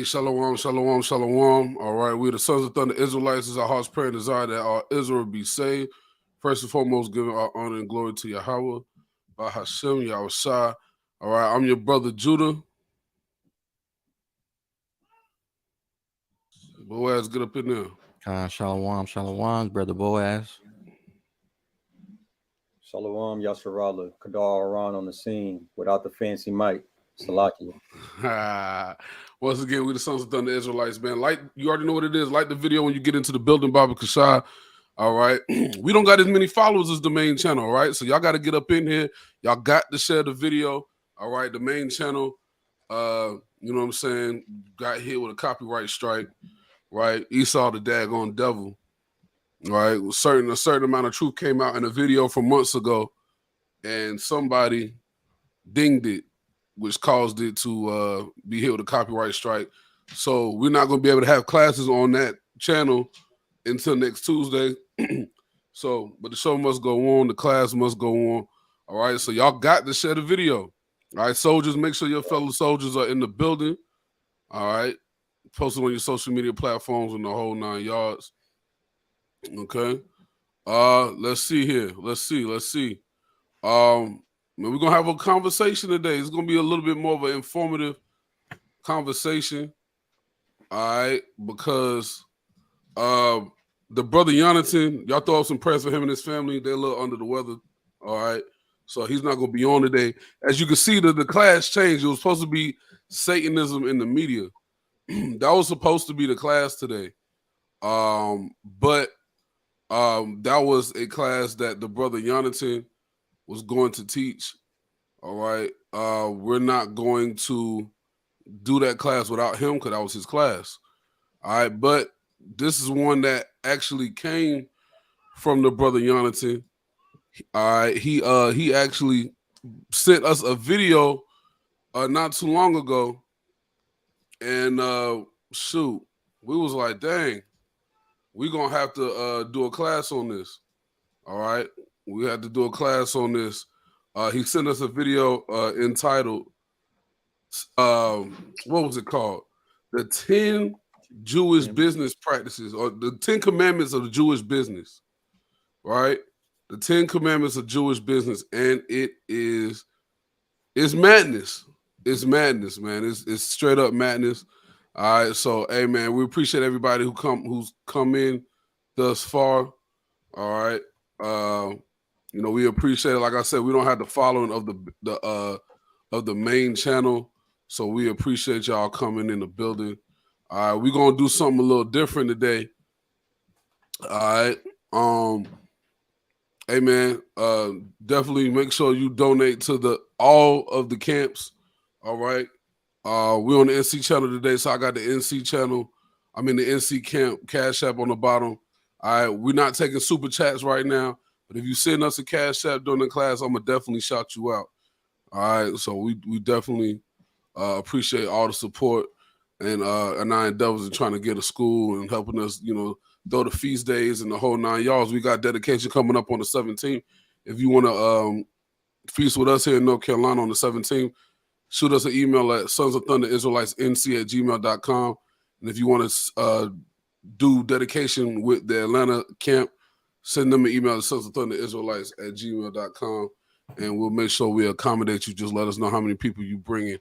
Shalom, shalom, shalom. All right, we the sons of thunder Israelites. Is our heart's prayer and desire that our Israel be saved. First and foremost, giving our honor and glory to Yahweh, by Hashem, Yahushua. All right, I'm your brother Judah. Boaz, get up in there. Shalom, shalom, brother Boaz. Shalom, Yasharallah, Kadar Aran on the scene without the fancy mic. Salakia. Once again, we the sons of thunder Israelites, man. Like, you already know what it is. Like the video when you get into the building, Baba Cashapp. All right. We don't got as many followers as the main channel, all right? So y'all got to get up in here. Y'all got to share the video. All right. The main channel, you know what I'm saying, got hit with a copyright strike, right? Esau the daggone devil. Right, a certain amount of truth came out in a video from months ago, and somebody dinged it, which caused it to be hit with a copyright strike. So we're not going to be able to have classes on that channel until next Tuesday. So, but the show must go on, the class must go on. All right, so y'all got to share the video. All right, soldiers, make sure your fellow soldiers are in the building. All right, post it on your social media platforms and the whole 9 yards. Okay. Let's see here. Let's see. Man, we're gonna have a conversation today. It's gonna be a little bit more of an informative conversation. All right, because the brother Jonathan, y'all throw up some prayers for him and his family. They're a little under the weather. All right. So he's not gonna be on today. As you can see, the class changed. It was supposed to be Satanism in the media. That was supposed to be the class today. But that was a class that the brother Jonathan was going to teach. All right. We're not going to do that class without him because that was his class. All right. But this is one that actually came from the brother Jonathan. All right. He actually sent us a video not too long ago. And shoot, we was like, dang. We're going to have to do a class on this. All right? We had to do a class on this. He sent us a video entitled, what was it called? The 10 Jewish business practices, or the 10 commandments of the Jewish business. Right? The 10 commandments of Jewish business. And it's madness. It's madness, man. It's straight up madness. All right, so hey man, we appreciate everybody who's come in thus far. All right, you know, we appreciate it. Like I said, we don't have the following of the main channel, so we appreciate y'all coming in the building. All right, we're gonna do something a little different today. All right, hey man, definitely make sure you donate to all of the camps. All right. We're on the NC channel today, so I got the NC channel. I'm in the NC camp, Cashapp on the bottom. All right, we're not taking super chats right now, but if you send us a Cashapp during the class, I'm gonna definitely shout you out. All right, so we definitely appreciate all the support and our endeavors in trying to get a school and helping us, you know, throw the feast days and the whole 9 yards. We got dedication coming up on the 17th. If you want to feast with us here in North Carolina on the 17th, shoot us an email at sonsofthunderisraelitesnc@gmail.com. And if you want to do dedication with the Atlanta camp, send them an email at sonsofthunderisraelites@gmail.com. And we'll make sure we accommodate you. Just let us know how many people you bring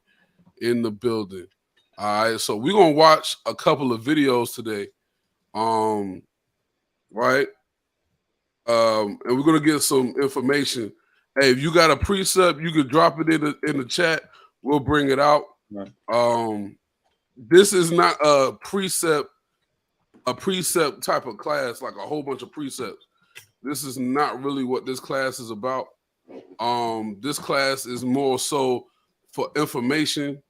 in the building. All right, so we're going to watch a couple of videos today. Right? And we're going to get some information. Hey, if you got a precept, you could drop it in the chat. We'll bring it out. Right. This is not a precept type of class, like a whole bunch of precepts. This is not really what this class is about. This class is more so for information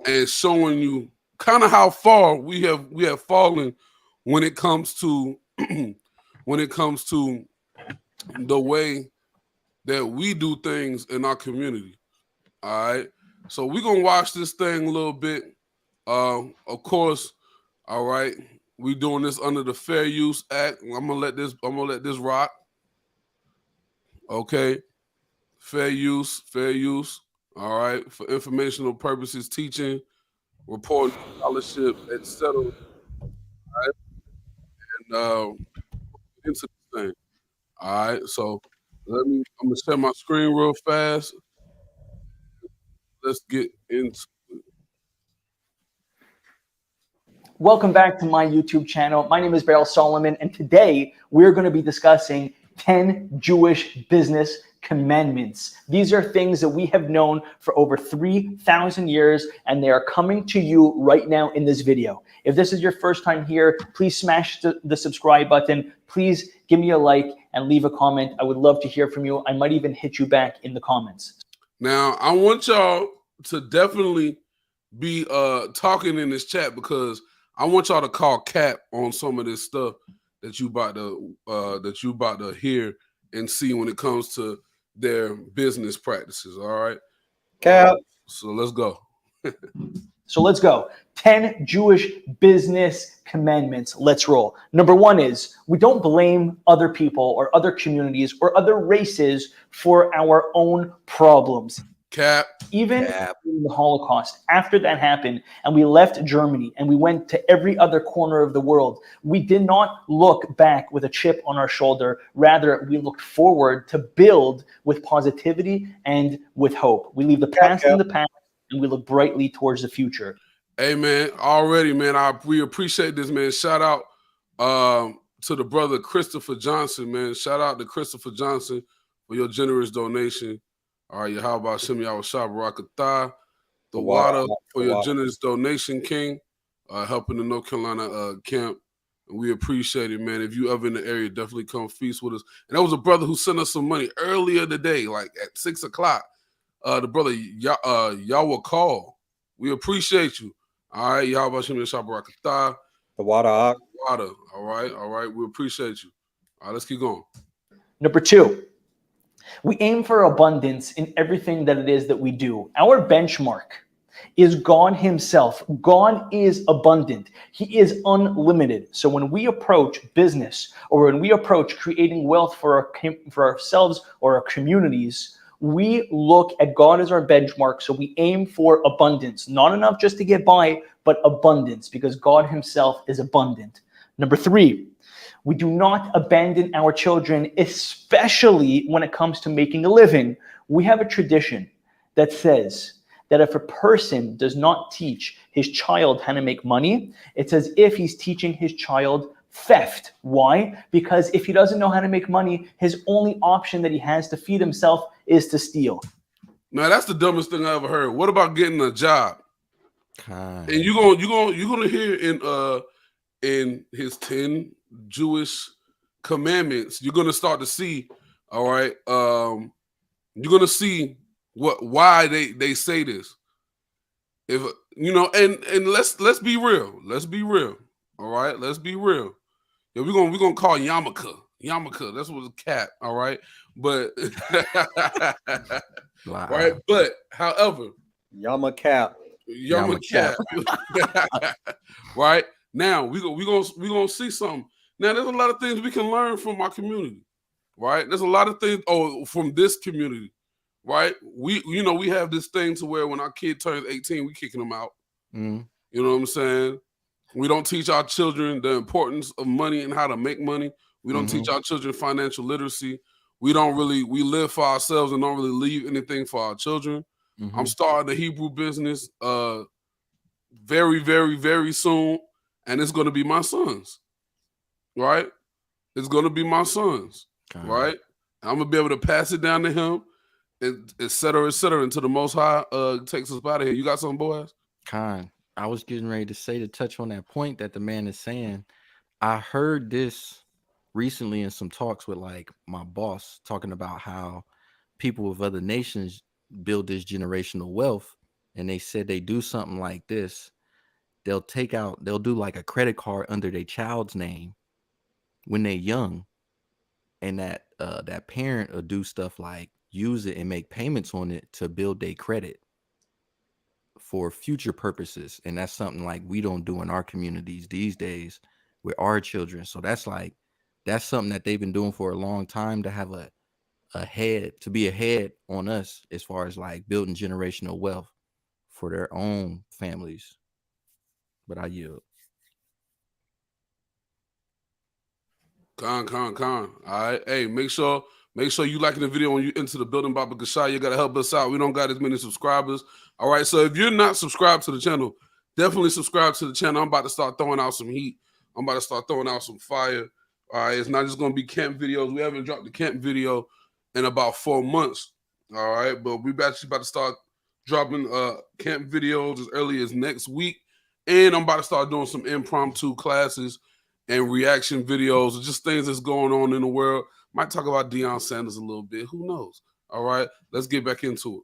and showing you kind of how far we have fallen when it comes to the way that we do things in our community. All right. So we're gonna watch this thing a little bit. Of course, all right. We're doing this under the Fair Use Act. I'm gonna let this rock. Okay. Fair use. All right. For informational purposes, teaching, reporting scholarship, etc. Right? And into this thing. All right. So I'm gonna share my screen real fast. Let's get into it. Welcome back to my YouTube channel. My name is Beryl Solomon, and today we're going to be discussing 10 Jewish business commandments. These are things that we have known for over 3,000 years, and they are coming to you right now in this video. If this is your first time here, please smash the subscribe button. Please give me a like and leave a comment. I would love to hear from you. I might even hit you back in the comments. Now, I want y'all to definitely be talking in this chat, because I want y'all to call cap on some of this stuff that you about to hear and see when it comes to their business practices. All right, Cap. So let's go. So let's go. 10 Jewish business commandments. Let's roll. Number one is we don't blame other people or other communities or other races for our own problems. Cap. Even in the Holocaust, after that happened, and we left Germany and we went to every other corner of the world, we did not look back with a chip on our shoulder. Rather, we looked forward to build with positivity and with hope. We leave the past in the past and we look brightly towards the future. Hey, man, already, man, we appreciate this, man. Shout out to the brother Christopher Johnson, man. Shout out to Christopher Johnson for your generous donation. All right, how about Shimmy Awashah Barakatah, the water for your generous donation, King, helping the North Carolina camp. And we appreciate it, man. If you ever in the area, definitely come feast with us. And that was a brother who sent us some money earlier today, like at 6 o'clock. The brother, y'all will call. We appreciate you. All right, y'all about Shimmy Awashah Barakatah. The water. Water. All right. We appreciate you. All right, let's keep going. Number two. We aim for abundance in everything that it is that we do. Our benchmark is God himself. God is abundant. He is unlimited. So when we approach business or when we approach creating wealth for ourselves or our communities, we look at God as our benchmark. So we aim for abundance, not enough just to get by, but abundance, because God himself is abundant. Number three, we do not abandon our children, especially when it comes to making a living. We have a tradition that says that if a person does not teach his child how to make money, it's as if he's teaching his child theft. Why? Because if he doesn't know how to make money, his only option that he has to feed himself is to steal. Now, that's the dumbest thing I ever heard. What about getting a job? And you're gonna hear in his 10 Jewish commandments, you're gonna start to see, all right, you're gonna see why they say this. If you know, and let's be real. Let's be real. All right, let's be real. Yeah, we're gonna call Yarmulke. That's what it's cap. All right, but Wow. right, but however, Yama cap. Right now, we gonna see something. Now, there's a lot of things we can learn from our community, right? There's a lot of things from this community, right? We have this thing to where when our kid turns 18, we kicking them out. Mm. You know what I'm saying? We don't teach our children the importance of money and how to make money. We don't teach our children financial literacy. We live for ourselves and don't really leave anything for our children. I'm starting the Hebrew business very, very, very soon, and it's going to be my sons, right? It's going to be my sons, right? I'm going to be able to pass it down to him, and et cetera, until the Most High takes us out of here. You got something, Boaz? I was getting ready to say, to touch on that point that the man is saying. I heard this recently in some talks with like my boss, talking about how people of other nations build this generational wealth, and they said they do something like this. They'll do like a credit card under their child's name when they're young, and that parent will do stuff like use it and make payments on it to build their credit for future purposes. And that's something like we don't do in our communities these days with our children. So that's something that they've been doing for a long time, to have to be ahead on us as far as like building generational wealth for their own families. but I yield. Con. All right. Hey, make sure you liking the video when you into the building, Baba Cashapp. You gotta help us out. We don't got as many subscribers. All right. So if you're not subscribed to the channel, definitely subscribe to the channel. I'm about to start throwing out some heat. I'm about to start throwing out some fire. All right. It's not just gonna be camp videos. We haven't dropped the camp video in about 4 months. All right, but we actually about to start dropping camp videos as early as next week. And I'm about to start doing some impromptu classes and reaction videos, just things that's going on in the world. Might talk about Deion Sanders a little bit. Who knows? All right, let's get back into it.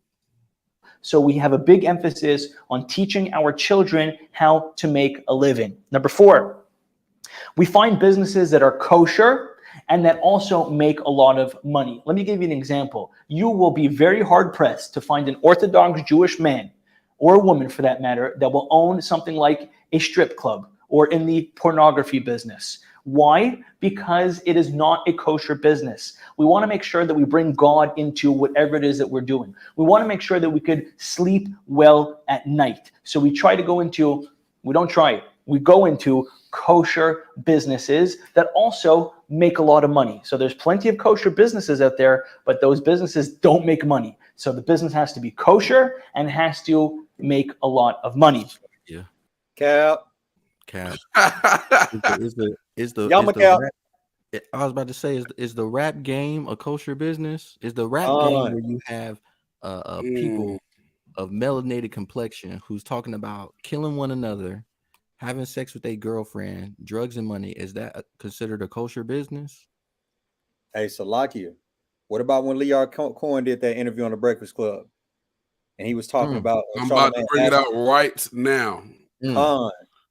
So we have a big emphasis on teaching our children how to make a living. Number 4, we find businesses that are kosher and that also make a lot of money. Let me give you an example. You will be very hard pressed to find an Orthodox Jewish man, or a woman for that matter, that will own something like a strip club or in the pornography business. Why? Because it is not a kosher business. We want to make sure that we bring God into whatever it is that we're doing. We want to make sure that we could sleep well at night. So we go into kosher businesses that also make a lot of money. So there's plenty of kosher businesses out there, but those businesses don't make money. So the business has to be kosher and has to make a lot of money. Yeah. Cap. Is the rap, I was about to say, is the rap game a kosher business? Is the rap game where you have people of melanated complexion who's talking about killing one another, having sex with a girlfriend, drugs and money? Is that considered a kosher business? Hey, Salakia, what about when Leon Cohen did that interview on the Breakfast Club? And he was talking about... I'm about to bring it out right now.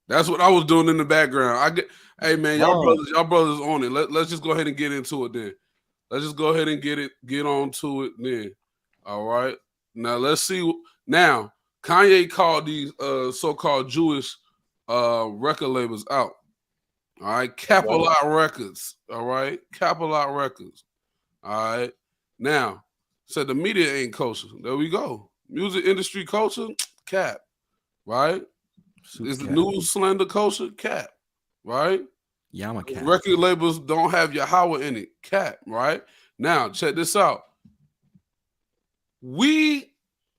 That's what I was doing in the background. Hey man, y'all brothers on it. Let's just go ahead and get into it then. Let's just go ahead and get on to it then. All right. Now let's see. Now, Kanye called these so-called Jewish record labels out. All right. Capital Out Records. All right. Capital Out Records. All right. Now, said the media ain't kosher. There we go. Music industry kosher, cap. Right? Is the news slander kosher? Cap. Right? Yeah, I'm a cap. Record labels don't have Yahweh in it. Cap. Right? Now, check this out.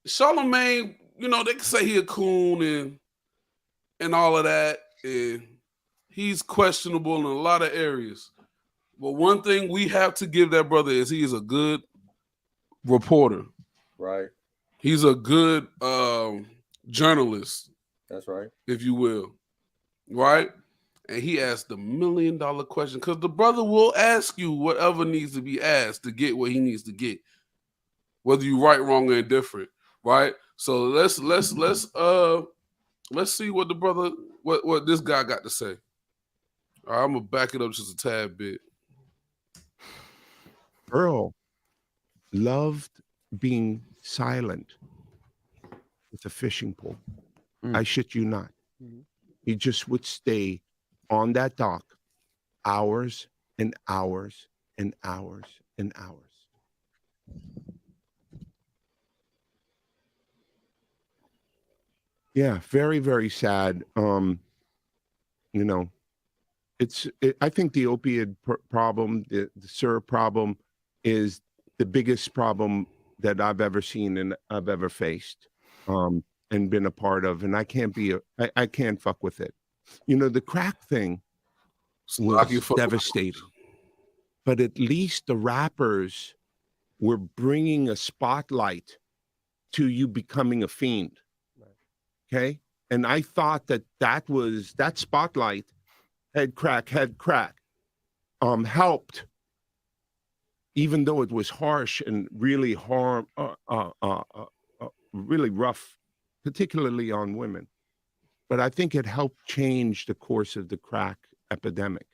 Charlemagne, they can say he a coon and all of that, and he's questionable in a lot of areas. But one thing we have to give that brother is he is a good reporter. Right. He's a good journalist. That's right. If you will. Right? And he asked the $1 million question, because the brother will ask you whatever needs to be asked to get what he needs to get, whether you right, wrong, or indifferent. Right? So let's see what the brother, what this guy got to say. All right, I'm gonna back it up just a tad bit. Earl loved being silent with a fishing pole. I shit you not. He just would stay on that dock hours and hours and hours and hours. Yeah, very, very sad. I think the opioid problem, the syrup problem, is the biggest problem that I've ever seen and I've ever faced and been a part of. And I can't fuck with it. The crack thing was devastating. But at least the rappers were bringing a spotlight to you becoming a fiend. Okay? And I thought that spotlight, head crack, helped, even though it was harsh and really really rough, particularly on women. But I think it helped change the course of the crack epidemic.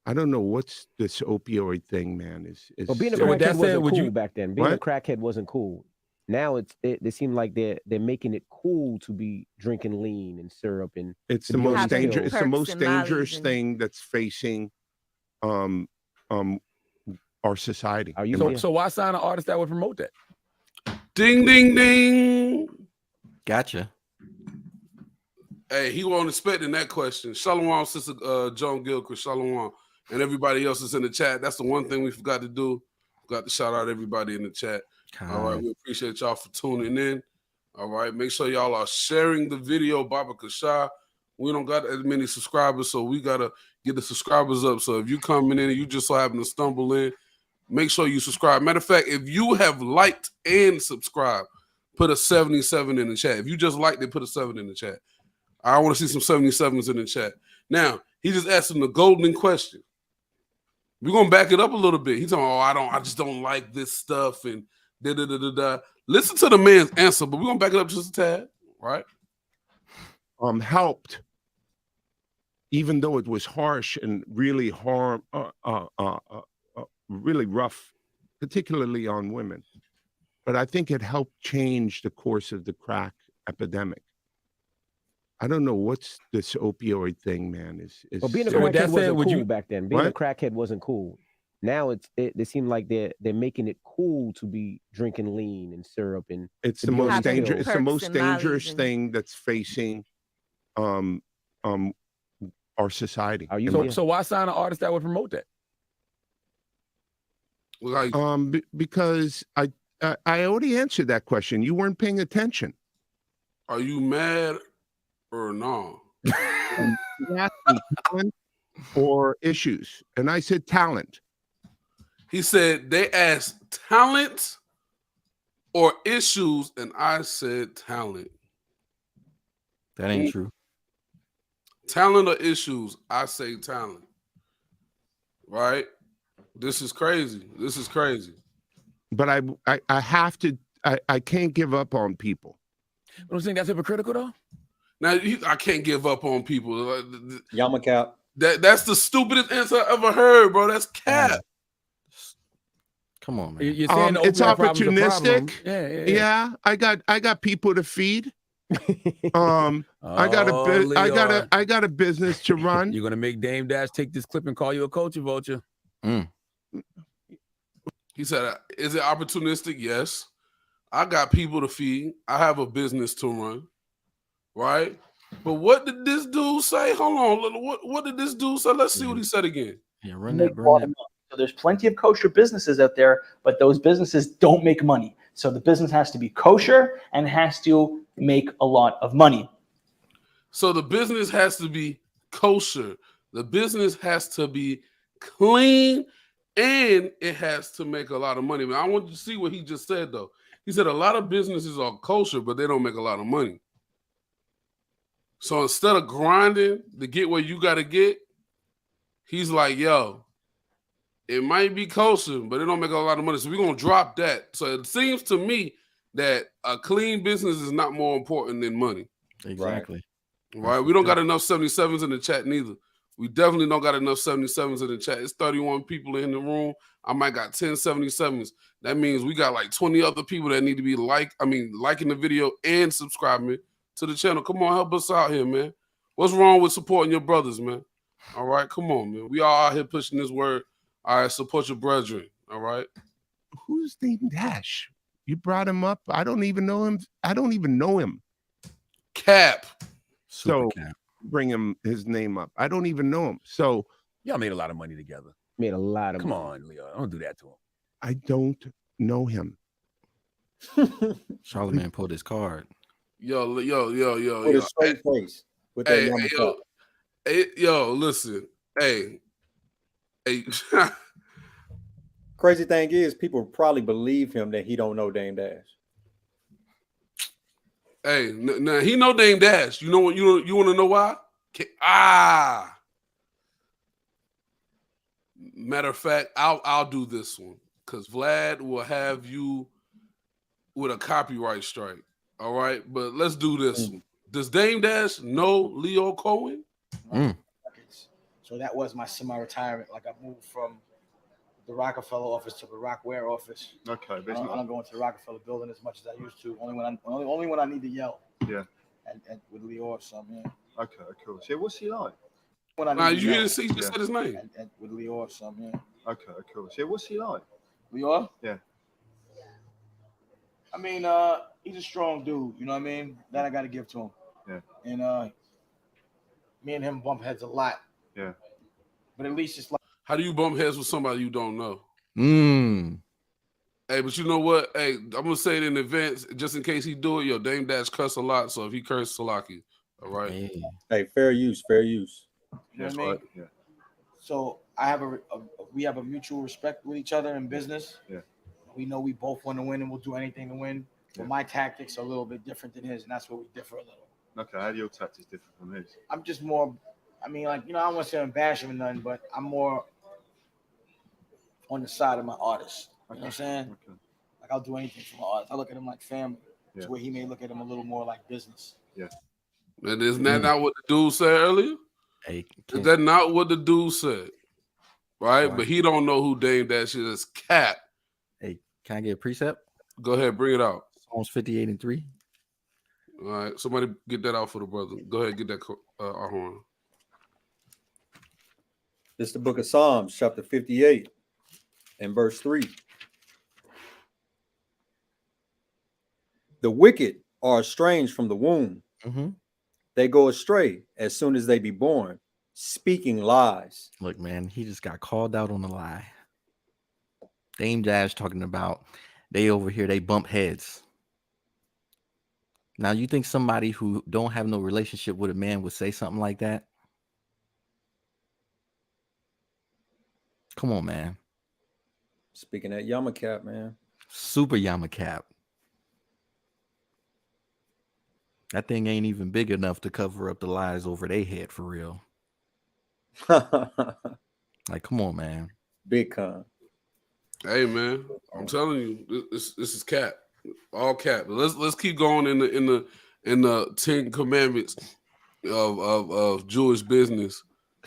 I don't know what's this opioid thing, man. Well, being a crackhead wasn't cool back then. Being a crackhead wasn't cool. Now they seem like they're making it cool to be drinking lean and syrup, and it's the most dangerous. It's the most dangerous thing that's facing our society. So why sign an artist that would promote that? Ding ding ding. Gotcha. Hey, he wasn't expecting that question. Shalom, Sister Joan Gilchrist, Shalom, and everybody else is in the chat. That's the one thing we forgot to do. Forgot to shout out everybody in the chat. All right, we appreciate y'all for tuning in. All right, make sure y'all are sharing the video, Baba Cashapp. We don't got as many subscribers, so we gotta get the subscribers up. So if you coming in and you just so happen to stumble in, make sure you subscribe. Matter of fact, if you have liked and subscribed, put a 77 in the chat. If you just liked it, put a 7 in the chat. I want to see some 77s in the chat. Now, he just asked him the golden question. We're gonna back it up a little bit. He's talking, I just don't like this stuff and da. Listen to the man's answer, but we're gonna back it up just a tad, right? Helped, even though it was harsh and really really rough, particularly on women. But I think it helped change the course of the crack epidemic. I don't know what's this opioid thing, man. Well, being a crackhead wasn't cool back then. Being a crackhead wasn't cool. Now they seem like they're making it cool to be drinking lean and syrup, and it's the most dangerous. It's the most dangerous thing that's facing our society. So why sign an artist that would promote that? Because I already answered that question. You weren't paying attention. Are you mad or no? Talent or issues, and I said talent. He said they asked talent or issues, and I said talent. That ain't true. Talent or issues, I say talent. Right? This is crazy. This is crazy. But I have to. I can't give up on people. You don't think that's hypocritical though? Now I can't give up on people. Yama cap. That's the stupidest answer I ever heard, bro. That's cap. Come on, man. You're saying it's opportunistic. Yeah. I got people to feed. I got a business to run. You're gonna make Dame Dash take this clip and call you a culture vulture. He said, "Is it opportunistic? Yes. I got people to feed. I have a business to run. Right? But what did this dude say? Hold on. What did this dude say? Let's see what he said again. Yeah, run that. So there's plenty of kosher businesses out there, but those businesses don't make money. So the business has to be kosher and has to make a lot of money. So the business has to be kosher. The business has to be clean, and it has to make a lot of money. Man, I want you to see what he just said, though. He said a lot of businesses are kosher, but they don't make a lot of money. So instead of grinding to get where you got to get, he's like, yo, it might be kosher, but it don't make a lot of money. So we're going to drop that. So it seems to me that a clean business is not more important than money. Exactly. Right? We don't got enough 77s in the chat neither. We definitely don't got enough 77s in the chat. It's 31 people in the room. I might got 10 77s. That means we got like 20 other people that need to be liking the video and subscribing to the channel. Come on, help us out here, man. What's wrong with supporting your brothers, man? All right, come on, man. We all out here pushing this word. All right, support your brethren. All right. Who's Dame Dash? You brought him up. I don't even know him. I don't even know him. Cap. So bring his name up. I don't even know him. So y'all made a lot of money together. Made a lot of money. Come on, Leo. Don't do that to him. I don't know him. Charlamagne pulled his card. With a straight face. With that yo, listen. Hey. Crazy thing is, people probably believe him that he don't know Dame Dash. Hey, now he know Dame Dash. You know what? You want to know why? Matter of fact, I'll do this one because Vlad will have you with a copyright strike. All right, but let's do this one. Does Dame Dash know Leo Cohen? So that was my semi-retirement. Like I moved from the Rockefeller office to the Rockware office. Okay, I don't go into the Rockefeller building as much as I used to. Only when I need to yell. Yeah. And with Leo or something. Yeah. Okay, cool. So what's he like? You didn't see. You said his name. And with Leo or something. Yeah. Okay, cool. So what's he like? Leo? Yeah. I mean, he's a strong dude. You know what I mean? That I got to give to him. Yeah. And Me and him bump heads a lot. Yeah. But at least it's like. How do you bump heads with somebody you don't know? Mm. Hey, but you know what? Hey, I'm gonna say it in advance, just in case he do it. Yo, Dame Dash cuss a lot, so if he curse, Salaki. All right. Hey, fair use, fair use. You know what I mean? Yeah. So I have we have a mutual respect with each other in business. Yeah. We know we both want to win and we'll do anything to win. But my tactics are a little bit different than his, and that's where we differ a little. Okay, how are your tactics different from his? I'm just more, I mean, like, you know, I don't want to say I'm bashing or nothing, but I'm more on the side of my artist. You know what I'm saying? Okay. Like, I'll do anything for my artist. I look at him like family, Yeah. to where he may look at him a little more like business. Yeah. And isn't that not what the dude said earlier? Hey, is that not what the dude said? Right? Right. But he don't know who Dame Dash is. Cat. Hey, can I get a precept? Go ahead, bring it out. Psalms 58:3. All right, somebody get that out for the brother. Go ahead, get that our horn. This is the book of Psalms, chapter 58 and verse 3. The wicked are estranged from the womb. Mm-hmm. They go astray as soon as they be born, speaking lies. Look, man, he just got called out on a lie. Dame Dash talking about they over here, they bump heads. Now, you think somebody who don't have no relationship with a man would say something like that? Come on, man. Speaking at Yamacap, man. Super Yamacap. That thing ain't even big enough to cover up the lies over their head for real. Like, come on, man. Big con. Hey, man, I'm telling you, this is cap, all cap. Let's keep going in the 10 commandments of Jewish business,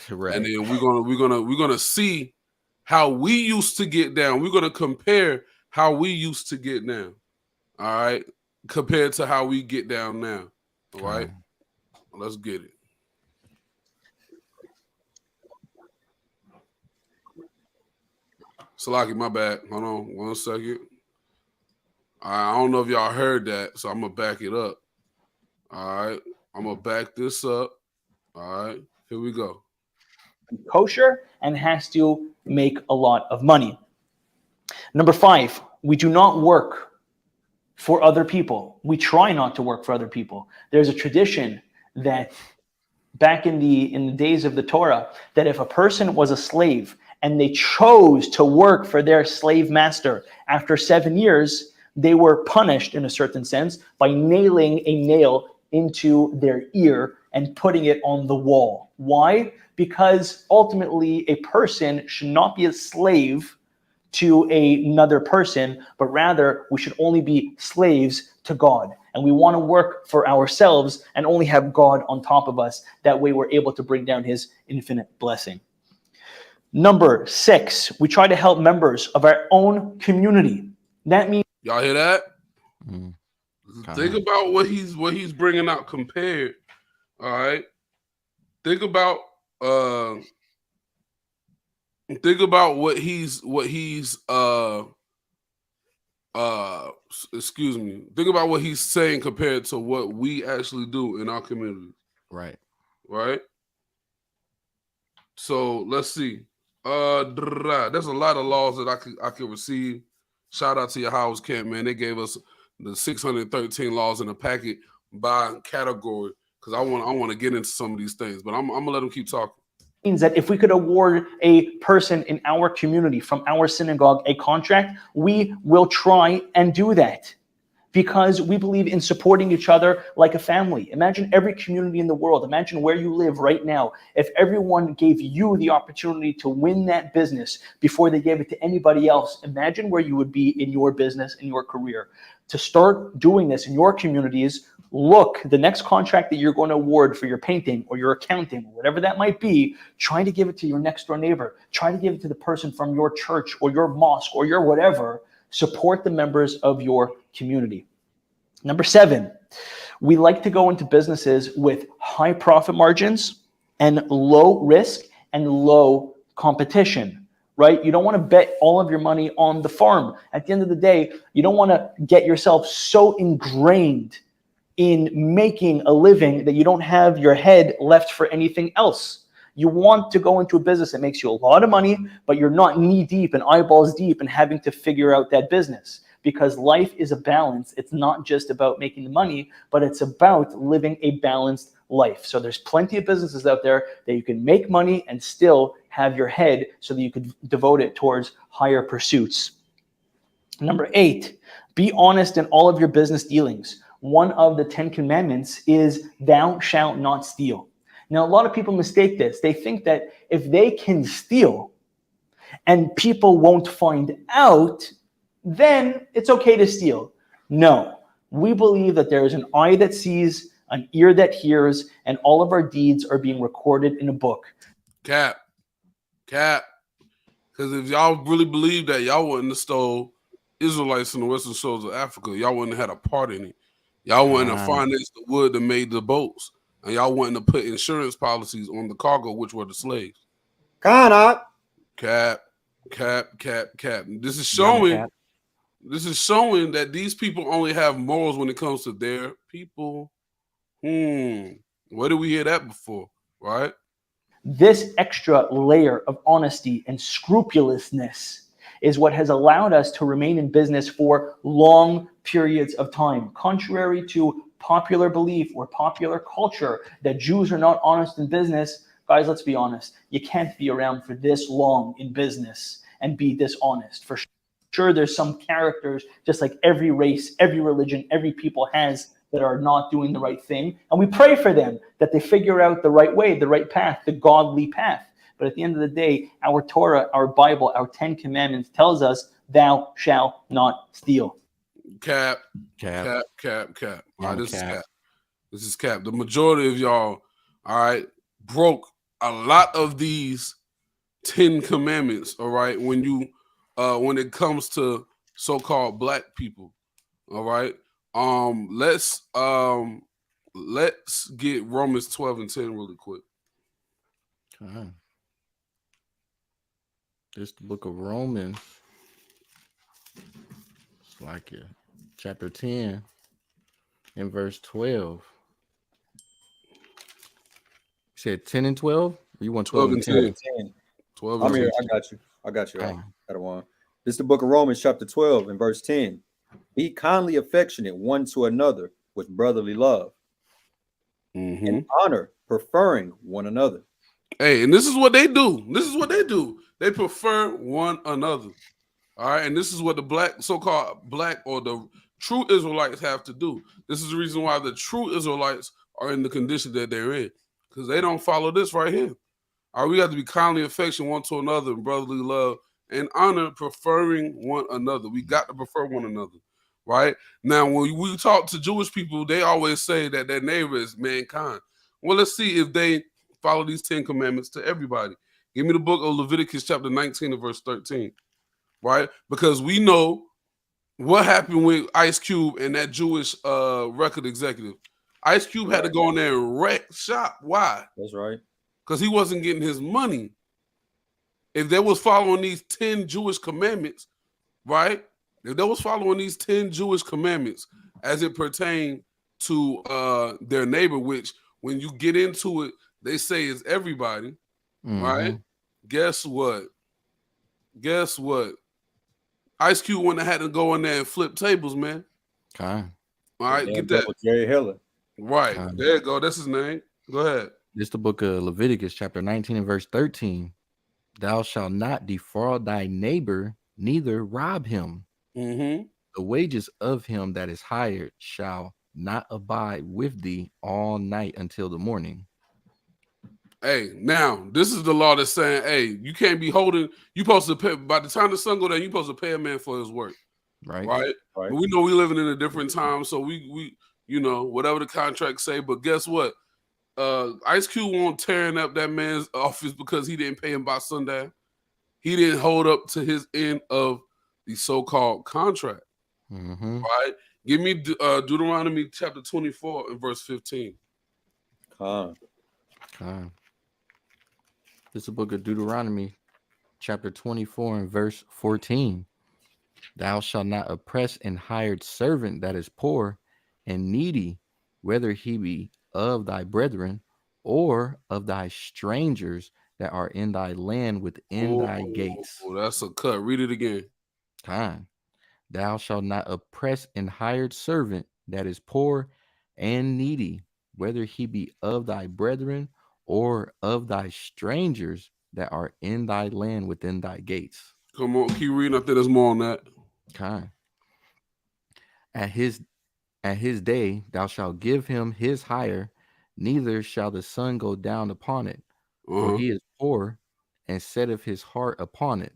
Right. and then we're gonna see how we used to get down. We're gonna compare how we used to get down. All right, compared to how we get down now. All right, let's get it. Salaki, my bad. Hold on 1 second. I don't know if y'all heard that, so I'm going to back it up. All right. I'm going to back this up. All right. Here we go. Kosher and has to make a lot of money. Number 5, we do not work for other people. We try not to work for other people. There's a tradition that back in the days of the Torah, that if a person was a slave and they chose to work for their slave master, after 7 years, they were punished in a certain sense by nailing a nail into their ear and putting it on the wall. Why? Because ultimately a person should not be a slave to another person, but rather we should only be slaves to God. And we want to work for ourselves and only have God on top of us. That way we're able to bring down his infinite blessing. Number 6, we try to help members of our own community. That means, y'all hear that? Mm-hmm. Think about what he's bringing out compared. All right. Think about what he's excuse me. Think about what he's saying compared to what we actually do in our community. Right. Right. So let's see. There's a lot of laws that I could receive. Shout out to your house camp, man. They gave us the 613 laws in a packet by category because I want to get into some of these things, but I'm gonna let them keep talking. Means that if we could award a person in our community from our synagogue a contract, we will try and do that, because we believe in supporting each other like a family. Imagine every community in the world. Imagine where you live right now. If everyone gave you the opportunity to win that business before they gave it to anybody else, imagine where you would be in your business, in your career. To start doing this in your communities, look, the next contract that you're going to award for your painting or your accounting, or whatever that might be, try to give it to your next door neighbor. Try to give it to the person from your church or your mosque or your whatever. Support the members of your community. Number 7, we like to go into businesses with high profit margins and low risk and low competition, right? You don't want to bet all of your money on the farm. At the end of the day, you don't want to get yourself so ingrained in making a living that you don't have your head left for anything else. You want to go into a business that makes you a lot of money, but you're not knee deep and eyeballs deep and having to figure out that business. Because life is a balance. It's not just about making the money, but it's about living a balanced life. So there's plenty of businesses out there that you can make money and still have your head so that you could devote it towards higher pursuits. Number 8, be honest in all of your business dealings. One of the 10 commandments is thou shalt not steal. Now, a lot of people mistake this. They think that if they can steal and people won't find out, then it's okay to steal. No, we believe that there is an eye that sees, an ear that hears, and all of our deeds are being recorded in a book. Cap. Because if y'all really believe that, y'all wouldn't have stole Israelites in the western shores of Africa. Y'all wouldn't have had a part in it. Y'all wouldn't have financed the wood that made the boats. And y'all wouldn't have put insurance policies on the cargo, which were the slaves. Cap. This is showing that these people only have morals when it comes to their people. Where did we hear that before? Right? This extra layer of honesty and scrupulousness is what has allowed us to remain in business for long periods of time. Contrary to popular belief or popular culture that Jews are not honest in business, guys, let's be honest. You can't be around for this long in business and be dishonest. For sure, there's some characters, just like every race, every religion, every people has, that are not doing the right thing. And we pray for them that they figure out the right way, the right path, the godly path. But at the end of the day, our Torah, our Bible, our 10 commandments tells us, thou shalt not steal. Cap. All right, this is cap. The majority of y'all, all right, broke a lot of these 10 commandments, all right, when it comes to so-called black people, all right. Let's get Romans 12 and 10 really quick. Okay. This is the book of Romans. It's like it. Chapter 10 and verse 12. You said 10 and 12? Or you want 12 and 10? 12 I'm here. I got you. I got one. This is the book of Romans, chapter 12 and verse 10. Be kindly affectionate one to another with brotherly love and honor, preferring one another. Hey, and this is what they do. They prefer one another. All right. And this is what the so-called black or the true Israelites have to do. This is the reason why the true Israelites are in the condition that they're in, because they don't follow this right here. All right. We have to be kindly affectionate one to another and brotherly love and honor, preferring one another. We got to prefer one another. Right? Now, when we talk to Jewish people, they always say that their neighbor is mankind. Well, let's see if they follow these 10 commandments to everybody. Give me the book of Leviticus chapter 19 and verse 13. Right? Because we know what happened with Ice Cube and that Jewish record executive. Ice Cube had to go in there and wreck shop. Why? That's right. Because he wasn't getting his money. If they was following these 10 Jewish commandments, right? If they was following these 10 Jewish commandments as it pertained to their neighbor, which when you get into it, they say is everybody, right? Guess what? Ice Cube wouldn't have had to go in there and flip tables, man. Okay. All right, get that. Jerry Hiller. Right. There you go. That's his name. Go ahead. This is the book of Leviticus, chapter 19 and verse 13. Thou shalt not defraud thy neighbor, neither rob him. The wages of him that is hired shall not abide with thee all night until the morning. Hey, now this is the law that's saying, hey, you can't be holding. You supposed to pay by the time the sun go down. You supposed to pay a man for his work, right? But we know we living in a different time, so we you know whatever the contracts say. But guess what? Ice Cube won't tearing up that man's office because he didn't pay him by sundown. He didn't hold up to his end of the so-called contract. Right? Give me Deuteronomy chapter 24 and verse 15. This is the book of Deuteronomy, chapter 24 and verse 14. Thou shalt not oppress an hired servant that is poor and needy, whether he be of thy brethren or of thy strangers that are in thy land within thy gates. That's a cut. Read it again. Time. Thou shalt not oppress an hired servant that is poor and needy, whether he be of thy brethren or of thy strangers that are in thy land within thy gates. Come on, keep reading. I think there's more on that. Okay. At his day thou shalt give him his hire, neither shall the sun go down upon it, for he is poor, and setteth his heart upon it,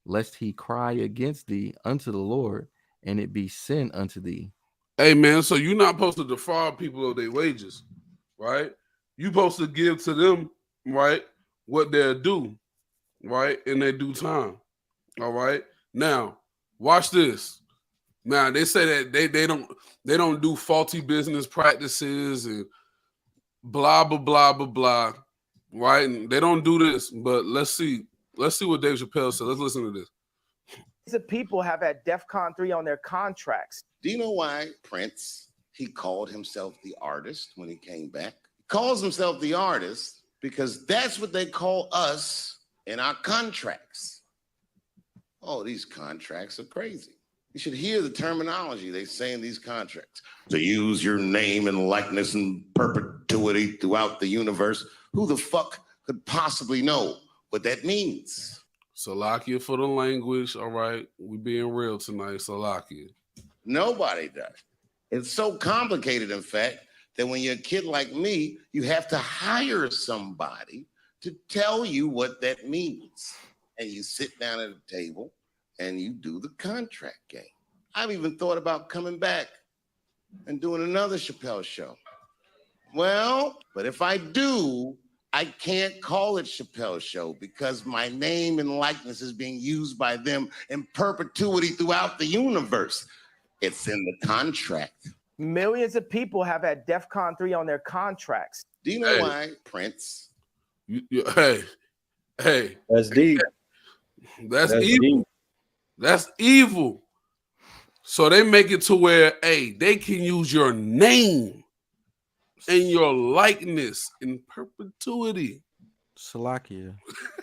lest he cry against thee unto the Lord, and it be sin unto thee. Hey man, so you're not supposed to defraud people of their wages, right? You're supposed to give to them, right, what they're due, right, in their due time. All right. Now, watch this. Now they say that they don't do faulty business practices and blah blah blah blah blah, right? And they don't do this, but let's see what Dave Chappelle said. Let's listen to this. The people have had DEFCON 3 on their contracts. Do you know why Prince, he called himself the artist when he came back? He calls himself the artist because that's what they call us in our contracts. Oh, these contracts are crazy. You should hear the terminology they say in these contracts. To use your name and likeness in perpetuity throughout the universe. Who the fuck could possibly know what that means? Salakia for the language. All right. We being real tonight. Salakia. Nobody does. It's so complicated, in fact, that when you're a kid like me, you have to hire somebody to tell you what that means. And you sit down at a table and you do the contract game. I've even thought about coming back and doing another Chappelle show. Well, but if I do, I can't call it Chappelle Show because my name and likeness is being used by them in perpetuity throughout the universe. It's in the contract. Millions of people have had DEFCON 3 on their contracts. Do you know why, Prince? Hey. That's deep. That's evil. Deep. That's evil. So they make it to where, hey, they can use your name and your likeness in perpetuity. Salakia.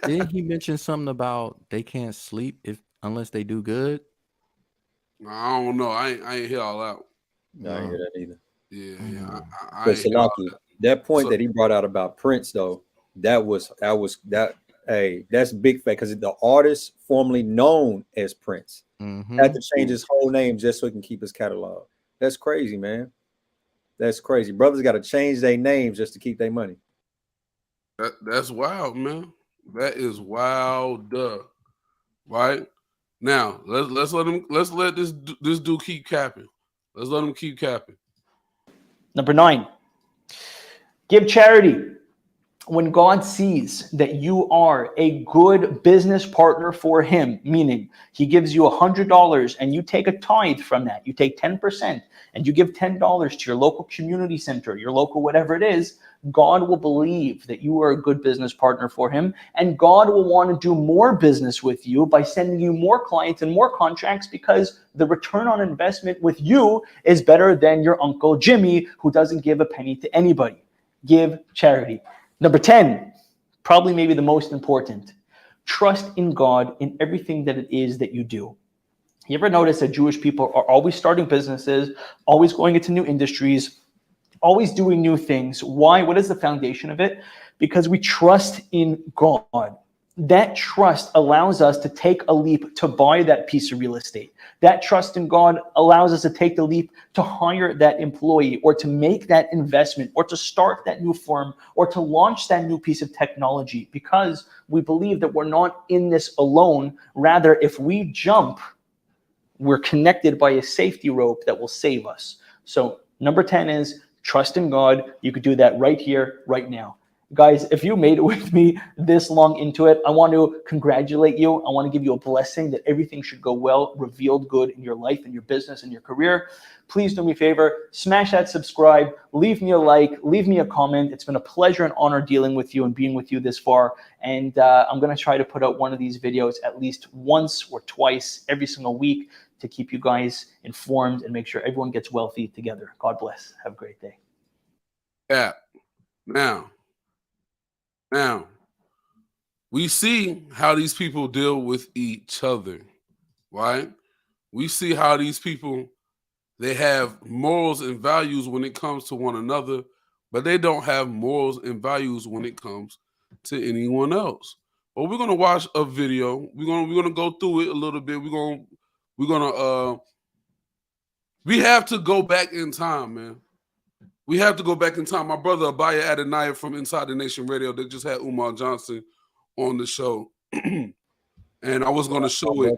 Didn't he mention something about they can't sleep unless they do good? I don't know. I ain't hear all that. No, I ain't hear that either. Yeah. But Salakia, that point that he brought out about Prince, though, that's big fact because the artist formerly known as Prince had to change his whole name just so he can keep his catalog. That's crazy, man. That's crazy. Brothers got to change their names just to keep their money. That's wild, man. That is wild, right? Now let's let this dude keep capping. Let's let him keep capping. Number 9, give charity. When God sees that you are a good business partner for him, meaning he gives you $100 and you take a tithe from that, you take 10% and you give $10 to your local community center, your local whatever it is, God will believe that you are a good business partner for him, and God will want to do more business with you by sending you more clients and more contracts because the return on investment with you is better than your Uncle Jimmy who doesn't give a penny to anybody. Give charity. Number 10, probably maybe the most important, trust in God in everything that it is that you do. You ever notice that Jewish people are always starting businesses, always going into new industries, always doing new things? Why? What is the foundation of it? Because we trust in God. That trust allows us to take a leap to buy that piece of real estate. That trust in God allows us to take the leap to hire that employee or to make that investment or to start that new firm or to launch that new piece of technology because we believe that we're not in this alone. Rather, if we jump, we're connected by a safety rope that will save us. So number 10 is trust in God. You could do that right here, right now. Guys, if you made it with me this long into it, I want to congratulate you. I want to give you a blessing that everything should go well, revealed good in your life, in your business, in your career. Please do me a favor, smash that subscribe, leave me a like, leave me a comment. It's been a pleasure and honor dealing with you and being with you this far. And I'm going to try to put out one of these videos at least once or twice every single week to keep you guys informed and make sure everyone gets wealthy together. God bless. Have a great day. app. Now, we see how these people deal with each other, right? We see how these people, they have morals and values when it comes to one another, but they don't have morals and values when it comes to anyone else. Well, we're gonna watch a video. We're gonna go through it a little bit. We have to go back in time, man. We have to go back in time. My brother Abaya Adonai from Inside the Nation Radio, that just had Umar Johnson on the show. And I was going to show it.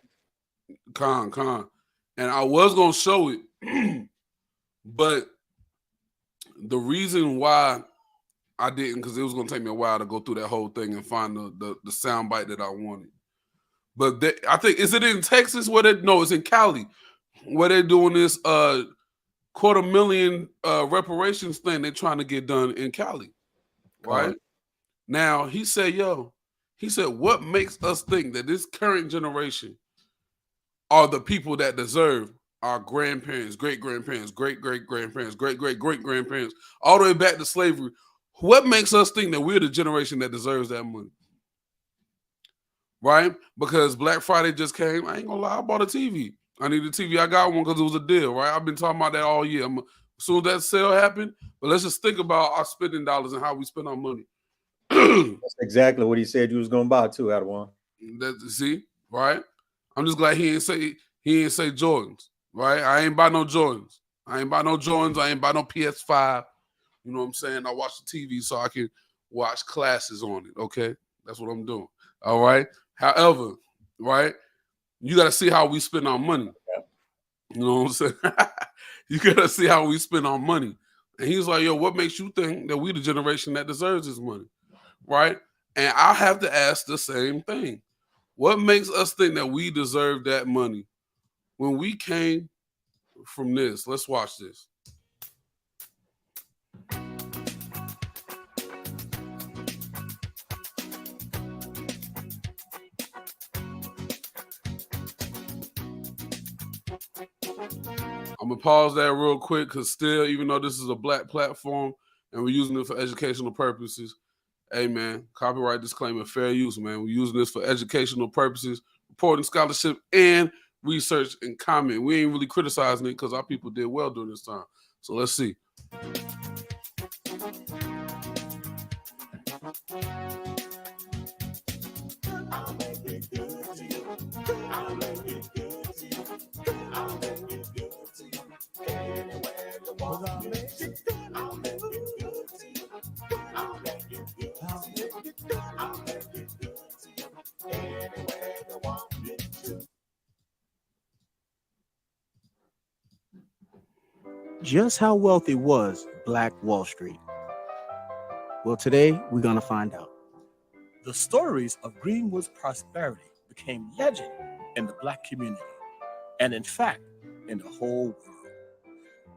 Khan. And I was going to show it. But the reason why I didn't, because it was going to take me a while to go through that whole thing and find the sound bite that I wanted. But I think, is it in Texas where no, it's in Cali, where they're doing this $250,000 reparations thing they're trying to get done in Cali, right? Now, he said, what makes us think that this current generation are the people that deserve our grandparents, great-grandparents, great-great-grandparents, great-great-great-grandparents, all the way back to slavery? What makes us think that we're the generation that deserves that money? Right? Because Black Friday just came. I ain't gonna lie, I bought a TV. I need a TV. I got one because it was a deal, right? I've been talking about that all year. As soon as that sale happened, but let's just think about our spending dollars and how we spend our money. That's exactly what he said you was gonna buy too, Adawan. See, right? I'm just glad he ain't say Jordans, right? I ain't buy no Jordans. I ain't buy no PS5. You know what I'm saying? I watch the TV so I can watch classes on it. Okay, that's what I'm doing. All right. However, right, you got to see how we spend our money. You know what I'm saying? You got to see how we spend our money. And he's like, what makes you think that we the generation that deserves this money? Right? And I have to ask the same thing. What makes us think that we deserve that money? When we came from this, let's watch this. I'm going to pause that real quick because still, even though this is a Black platform and we're using it for educational purposes, hey, man, copyright disclaimer, fair use, man. We're using this for educational purposes, reporting scholarship, and research and comment. We ain't really criticizing it because our people did well during this time. So let's see. Just how wealthy was Black Wall Street? Well, today we're going to find out. The stories of Greenwood's prosperity became legend in the Black community, and in fact, in the whole world.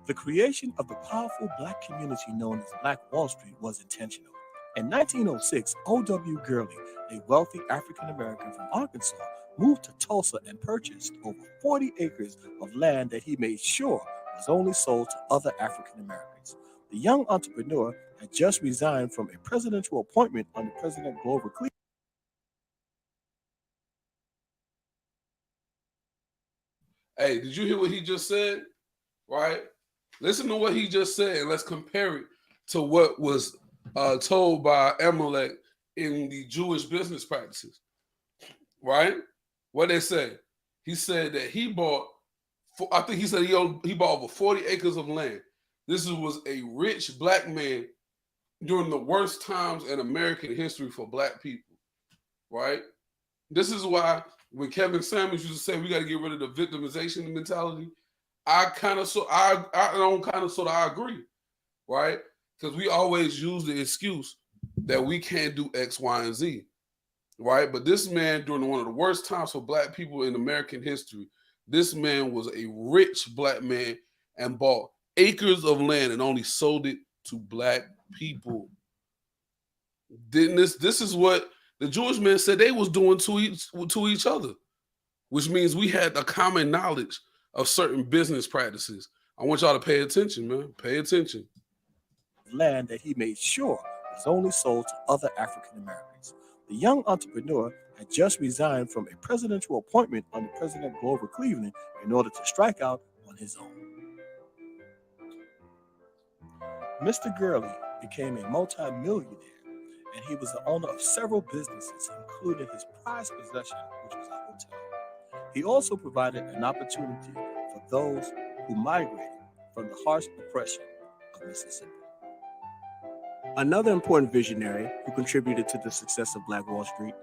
The creation of the powerful Black community known as Black Wall Street was intentional. In 1906, O.W. Gurley, a wealthy African-American from Arkansas, moved to Tulsa and purchased over 40 acres of land that he made sure was only sold to other African Americans. The young entrepreneur had just resigned from a presidential appointment under President Grover Cleveland. Hey, did you hear what he just said? Right? Listen to what he just said, and let's compare it to what was told by Amalek in the Jewish business practices. Right? What they say? He said that he bought, I think he said he bought over 40 acres of land. This was a rich Black man during the worst times in American history for Black people. Right? This is why when Kevin Samuels used to say we got to get rid of the victimization mentality, I agree, right? Because we always use the excuse that we can't do X, Y, and Z, right? But this man, during one of the worst times for Black people in American history, this man was a rich Black man and bought acres of land and only sold it to Black people. This is what the Jewish men said they was doing to each other, which means we had a common knowledge of certain business practices. I want y'all to pay attention, man. Pay attention. of land that he made sure was only sold to other African Americans. The young entrepreneur had just resigned from a presidential appointment under President Grover Cleveland in order to strike out on his own. Mr. Gurley became a multi-millionaire, and he was the owner of several businesses, including his prized possession, which was a hotel. He also provided an opportunity for those who migrated from the harsh oppression of Mississippi. Another important visionary who contributed to the success of Black Wall Street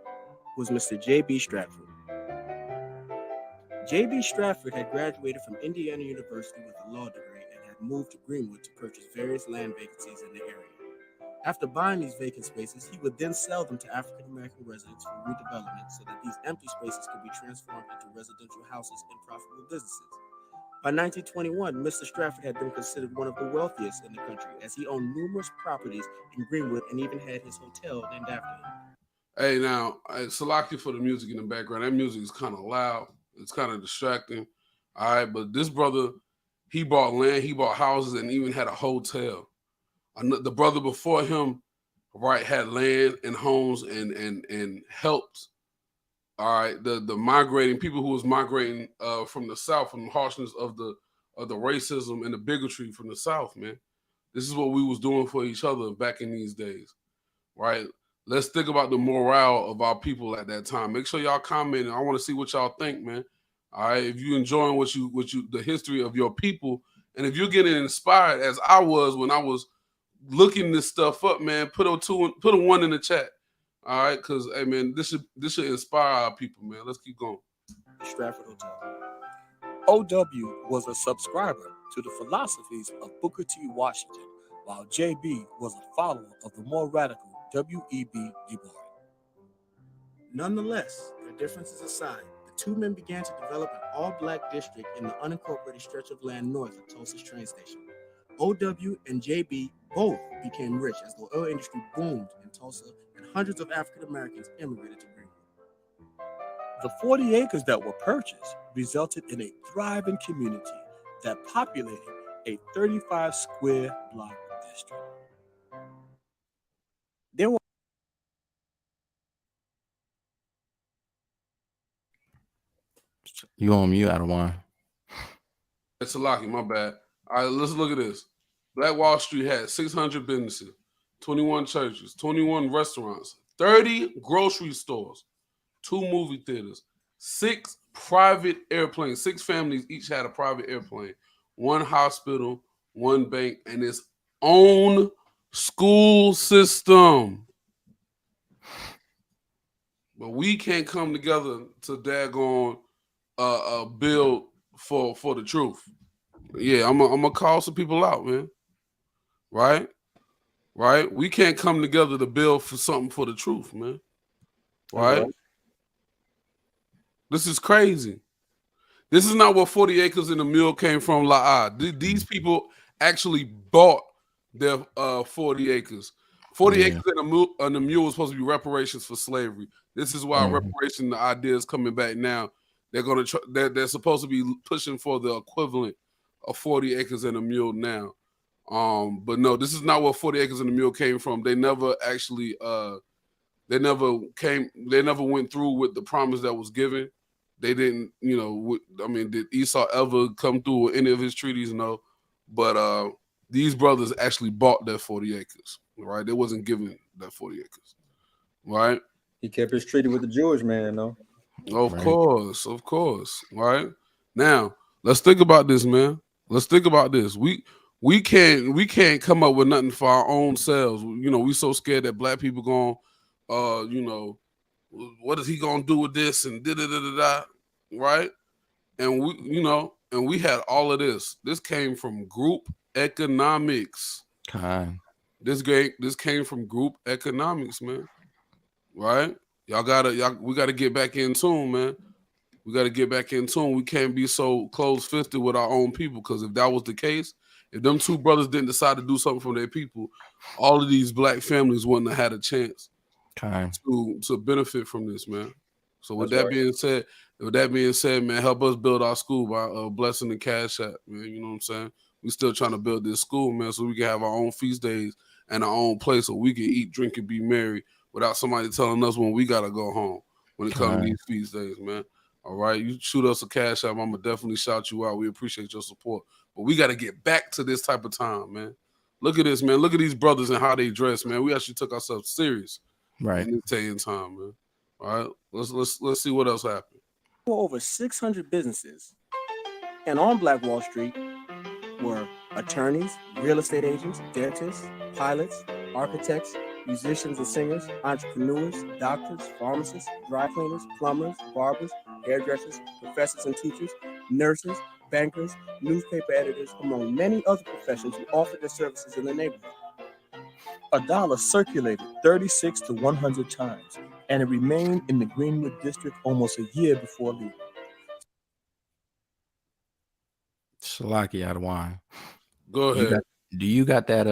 was Mr. J.B. Stratford. J.B. Stratford had graduated from Indiana University with a law degree and had moved to Greenwood to purchase various land vacancies in the area. After buying these vacant spaces, he would then sell them to African American residents for redevelopment so that these empty spaces could be transformed into residential houses and profitable businesses. By 1921, Mr. Stratford had been considered one of the wealthiest in the country, as he owned numerous properties in Greenwood and even had his hotel named after him. Hey, now, Salaki for the music in the background. That music is kind of loud. It's kind of distracting. All right, but this brother, he bought land, he bought houses, and even had a hotel. The brother before him, right, had land and homes and helped. All right, the migrating people who was migrating from the South, from the harshness of the racism and the bigotry from the South, man. This is what we was doing for each other back in these days, right? Let's think about the morale of our people at that time. Make sure y'all comment. I want to see what y'all think, man. All right, if you enjoying the history of your people, and if you're getting inspired as I was when I was looking this stuff up, man, put a 1 in the chat. All right, because hey, man, this should inspire our people, man. Let's keep going. Stratford Hotel. O.W. was a subscriber to the philosophies of Booker T. Washington, while J.B. was a follower of the more radical W.E.B. Du Bois. Nonetheless, their differences aside, the two men began to develop an all-black district in the unincorporated stretch of land north of Tulsa's train station. O.W. and J.B. both became rich as the oil industry boomed in Tulsa and hundreds of African Americans immigrated to Greenwood. The 40 acres that were purchased resulted in a thriving community that populated a 35 square block district. There were You on mute, Adawan. It's a Salaki, my bad. All right, let's look at this. Black Wall Street had 600 businesses, 21 churches, 21 restaurants, 30 grocery stores, 2 movie theaters, 6 private airplanes. 6 families each had a private airplane, 1 hospital, 1 bank, and its own school system. But we can't come together to daggone build for the truth. Yeah, I'm gonna call some people out, man. Right? We can't come together to build for something for the truth, man. Right? This is crazy. This is not where 40 acres and a mule came from, These people actually bought their 40 acres. 40 acres and a mule was supposed to be reparations for slavery. This is why reparation, the idea is coming back now. They're gonna try. They're supposed to be pushing for the equivalent of 40 acres and a mule now. But no, this is not where 40 acres and a mule came from. They never actually they never went through with the promise that was given. They didn't, did Esau ever come through with any of his treaties? No. But these brothers actually bought that 40 acres, right? They wasn't given that 40 acres, right? He kept his treaty with the Jewish man, though. Of course, right? Now, let's think about this, man. Let's think about this. We can't come up with nothing for our own selves. We so scared that black people going, what is he gonna do with this and da, right? And we had all of this. This came from group economics. This came from group economics, man. Right? We gotta get back in tune, man. We gotta get back in tune. We can't be so close-fisted with our own people, because if that was the case, if them 2 brothers didn't decide to do something for their people, all of these black families wouldn't have had a chance to benefit from this, man. So with that being said, man, help us build our school by blessing the Cashapp, man. You know what I'm saying? We still trying to build this school, man, so we can have our own feast days and our own place so we can eat, drink, and be merry without somebody telling us when we gotta go home when it comes to these feast days, man. All right, you shoot us a cash app, I'm gonna definitely shout you out. We appreciate your support, but we got to get back to this type of time, man. Look at this, man. Look at these brothers and how they dress, man. We actually took ourselves serious, right? In this day and time, man. All right, let's see what else happened. Over 600 businesses, and on Black Wall Street were attorneys, real estate agents, dentists, pilots, architects, musicians and singers, entrepreneurs, doctors, pharmacists, dry cleaners, plumbers, barbers, hairdressers, professors and teachers, nurses, bankers, newspaper editors, among many other professions who offered their services in the neighborhood. A dollar circulated 36 to 100 times, and it remained in the Greenwood district almost a year before leaving. Salaki out of wine. Go ahead. Do you got that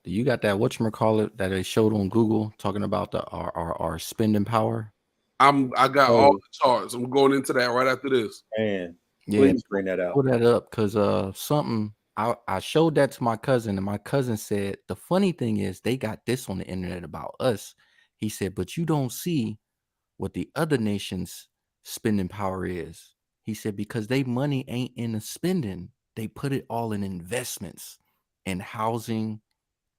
whatchamacallit that they showed on Google talking about our spending power? I got all the charts. I'm going into that right after this. Man, please bring that out. Pull that up, because something I showed that to my cousin, and my cousin said the funny thing is they got this on the internet about us. He said, but you don't see what the other nations' spending power is. He said, because they money ain't in the spending. They put it all in investments and housing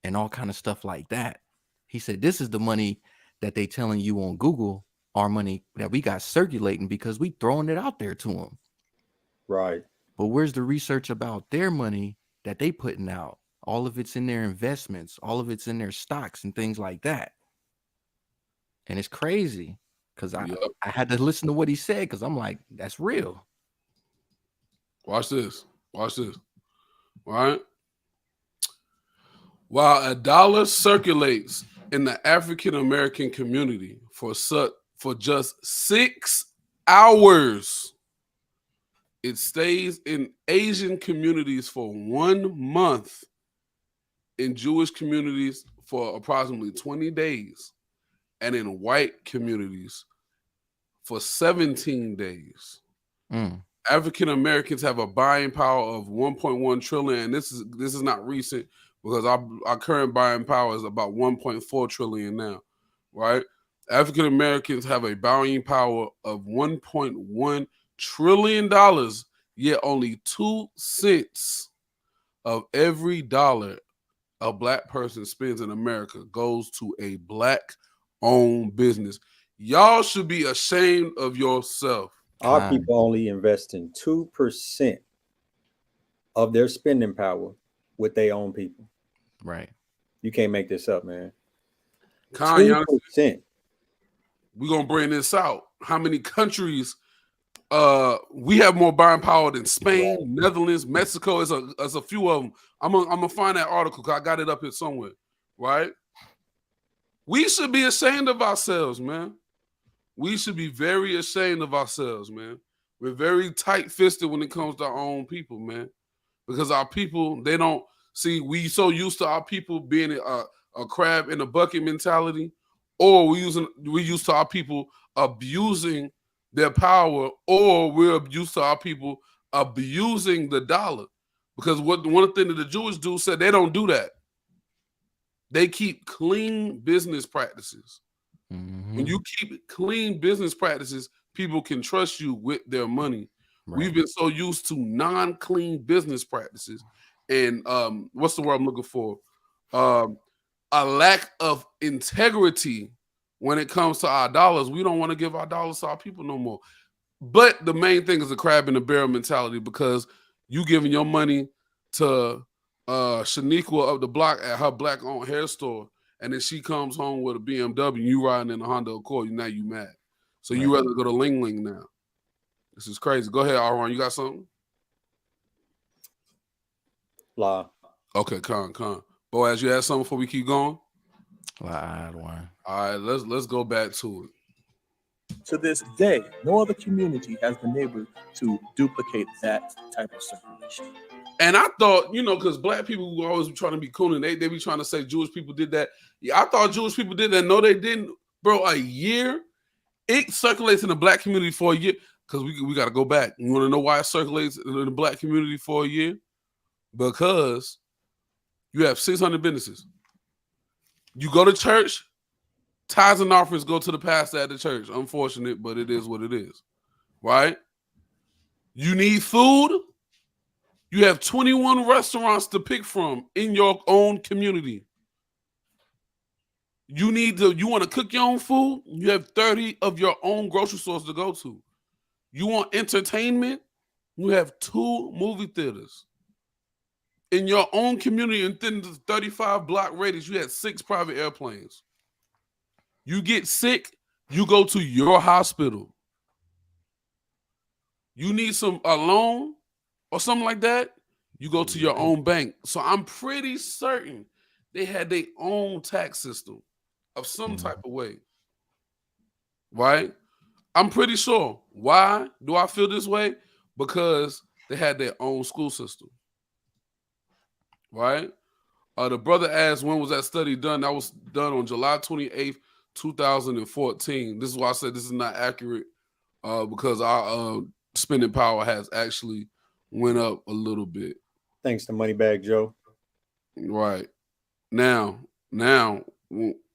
and all kind of stuff like that. He said, this is the money that they telling you on Google, our money that we got circulating because we throwing it out there to them. Right. But where's the research about their money that they putting out? All of it's in their investments. All of it's in their stocks and things like that. And it's crazy because I had to listen to what he said because I'm like, that's real. Watch this. Watch this. All right. While a dollar circulates in the African American community for just 6 hours, it stays in Asian communities for 1 month, in Jewish communities for approximately 20 days, and in white communities for 17 days. African Americans have a buying power of 1.1 trillion, and this is not recent because our current buying power is about 1.4 trillion now, right? African Americans have a buying power of $1.1 trillion, yet only 2 cents of every dollar a black person spends in America goes to a black-owned business. Y'all should be ashamed of yourself. Our people only invest in 2% of their spending power with their own people. Right. You can't make this up, man. 2%. 2%. We're gonna bring this out. How many countries we have more buying power than Spain, Netherlands, Mexico? There's a few of them. I'm gonna find that article because I got it up here somewhere, right? We should be ashamed of ourselves, man. We should be very ashamed of ourselves, man. We're very tight-fisted when it comes to our own people, man. Because our people, they don't see, we so used to our people being a crab in a bucket mentality, or we used to our people abusing their power, or we're used to our people abusing the dollar. Because one thing that the Jewish dude said, they don't do that. They keep clean business practices. When you keep clean business practices, people can trust you with their money. Right. We've been so used to non-clean business practices and what's the word I'm looking for? A lack of integrity when it comes to our dollars. We don't want to give our dollars to our people no more. But the main thing is the crab in the barrel mentality, because you giving your money to Shaniqua up the block at her black-owned hair store, and then she comes home with a BMW, you riding in a Honda Accord, now you mad. So you rather go to Ling Ling now. This is crazy. Go ahead, Aaron. You got something? La. Okay, con. Boaz, you had something before we keep going? All right, let's go back to it. To this day, no other community has been able to duplicate that type of circulation. And I thought, because black people were always trying to be cool, and they be trying to say Jewish people did that. Yeah, I thought Jewish people did that. No, they didn't. Bro, a year? It circulates in the black community for a year. Because we got to go back. You want to know why it circulates in the black community for a year? because you have 600 businesses. You go to church, tithes and offerings go to the pastor at the church. Unfortunate, but it is what it is, right? You need food. You have 21 restaurants to pick from in your own community. You want to cook your own food? You have 30 of your own grocery stores to go to. You want entertainment? You have 2 movie theaters. In your own community, within the 35 block radius, you had 6 private airplanes. You get sick, you go to your hospital. You need a loan or something like that, you go to your own bank. So I'm pretty certain they had their own tax system of some type of way, right? I'm pretty sure. Why do I feel this way? Because they had their own school system, right? The brother asked, when was that study done? That was done on July 28th, 2014. This is why I said this is not accurate, because our spending power has actually went up a little bit. Thanks to Moneybag Joe. Right. Now,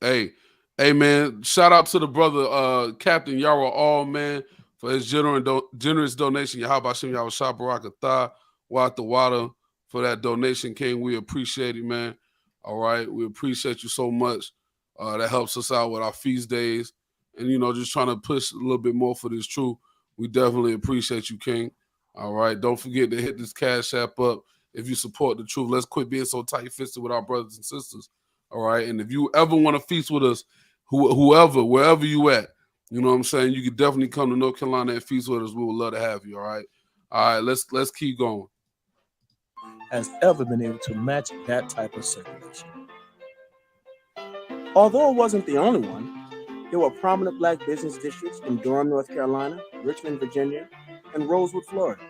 hey, man, shout out to the brother Captain Yara All, man, for his generous donation. Yahabashim Yahweh Barakatah, Wat the Water, for that donation, King. We appreciate it, man. All right. We appreciate you so much. That helps us out with our feast days. And, just trying to push a little bit more for this truth. We definitely appreciate you, King. All right. Don't forget to hit this Cash App up if you support the truth. Let's quit being so tight-fisted with our brothers and sisters. All right. And if you ever want to feast with us, whoever, wherever you at, you know what I'm saying? You can definitely come to North Carolina and feast with us. We would love to have you. All right. All right. Let's keep going. Has ever been able to match that type of circulation. Although it wasn't the only one, there were prominent black business districts in Durham, North Carolina, Richmond, Virginia, and Rosewood, Florida.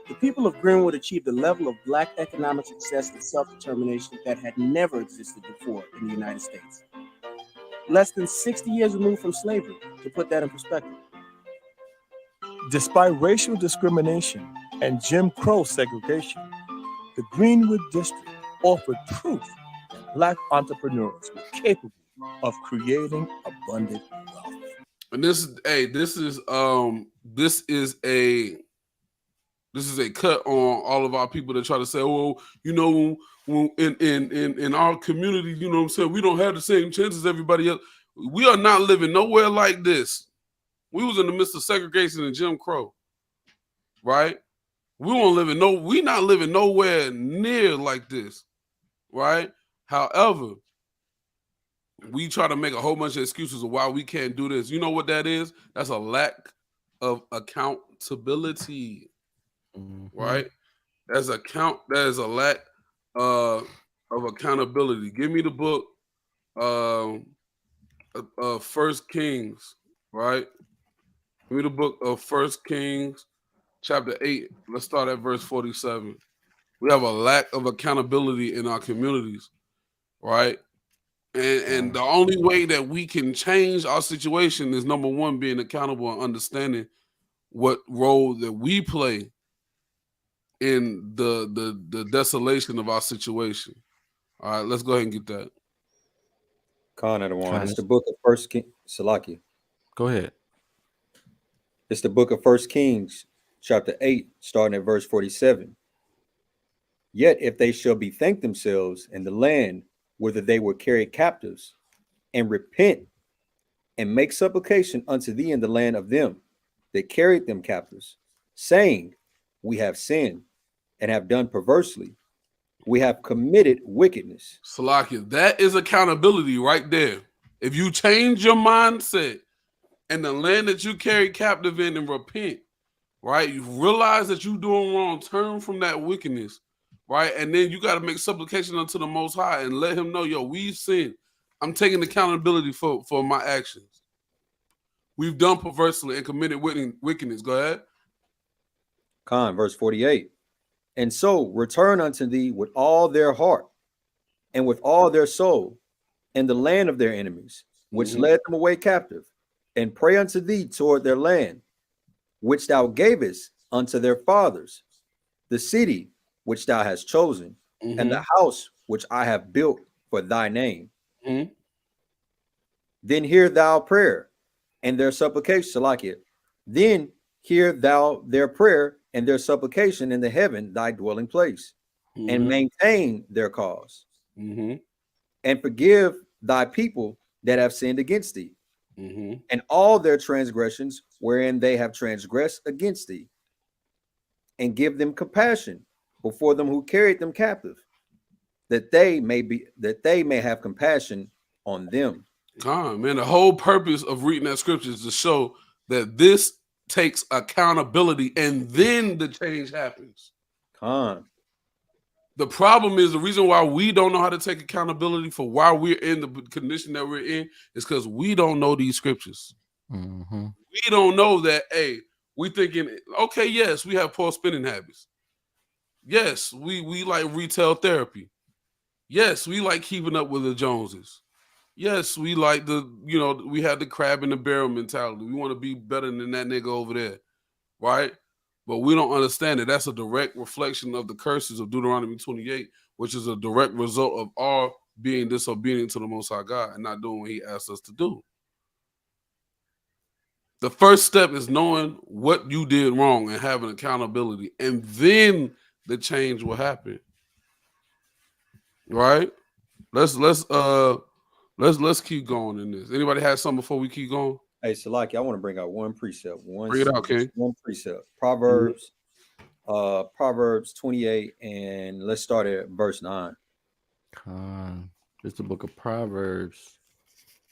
The people of Greenwood achieved a level of black economic success and self-determination that had never existed before in the United States. Less than 60 years removed from slavery, to put that in perspective. Despite racial discrimination and Jim Crow segregation, the Greenwood District offered proof that black entrepreneurs were capable of creating abundant wealth. And this is a cut on all of our people that try to say, oh, in our community, you know what I'm saying, we don't have the same chances as everybody else. We are not living nowhere like this. We was in the midst of segregation and Jim Crow, right? We not living nowhere near like this, right? However, we try to make a whole bunch of excuses of why we can't do this. You know what that is? That's a lack of accountability, right? That is a lack of accountability. Give me the book, 1 Kings, right? Give me the book of 1 Kings, chapter 8. Let's start at verse 47. We have a lack of accountability in our communities, right? And the only way that we can change our situation is, number one, being accountable and understanding what role that we play in the desolation of our situation. All right, let's go ahead and get that. Khan at one. It's the book of 1 Kings. Salaki. Go ahead. It's the book of 1 Kings, chapter 8, starting at verse 47. Yet if they shall bethink themselves in the land whither they were carried captives, and repent and make supplication unto thee in the land of them that carried them captives, saying, we have sinned and have done perversely, we have committed wickedness. Salakia, that is accountability right there. If you change your mindset and the land that you carry captive in and repent, right? You realize that you're doing wrong, turn from that wickedness, right? And then you got to make supplication unto the Most High and let him know, yo, we've sinned. I'm taking accountability for my actions. We've done perversely and committed wickedness. Go ahead. Khan, verse 48. And so return unto thee with all their heart and with all their soul in the land of their enemies, which led them away captive, and pray unto thee toward their land, which thou gavest unto their fathers, the city which thou hast chosen, and the house which I have built for thy name. Then hear thou prayer and their supplication, like it. Then hear thou their prayer and their supplication in the heaven, thy dwelling place, and maintain their cause, and forgive thy people that have sinned against thee, and all their transgressions wherein they have transgressed against thee, and give them compassion before them who carried them captive, that they may have compassion on them. Man, the whole purpose of reading that scripture is to show that this takes accountability, and then the change happens. The problem is, the reason why we don't know how to take accountability for why we're in the condition that we're in is because we don't know these scriptures. We don't know that, hey, we thinking, okay, yes, we have poor spending habits. Yes, we like retail therapy. Yes, we like keeping up with the Joneses. Yes, we like we have the crab in the barrel mentality. We want to be better than that nigga over there, right? But we don't understand that that's a direct reflection of the curses of Deuteronomy 28, which is a direct result of our being disobedient to the Most High God and not doing what He asked us to do. The first step is knowing what you did wrong and having accountability, and then the change will happen. Right? Let's keep going in this. Anybody have something before we keep going? Hey, Salaki, I want to bring out one precept. Bring it out, King. One precept. Proverbs 28, and let's start at verse 9. It's the book of Proverbs,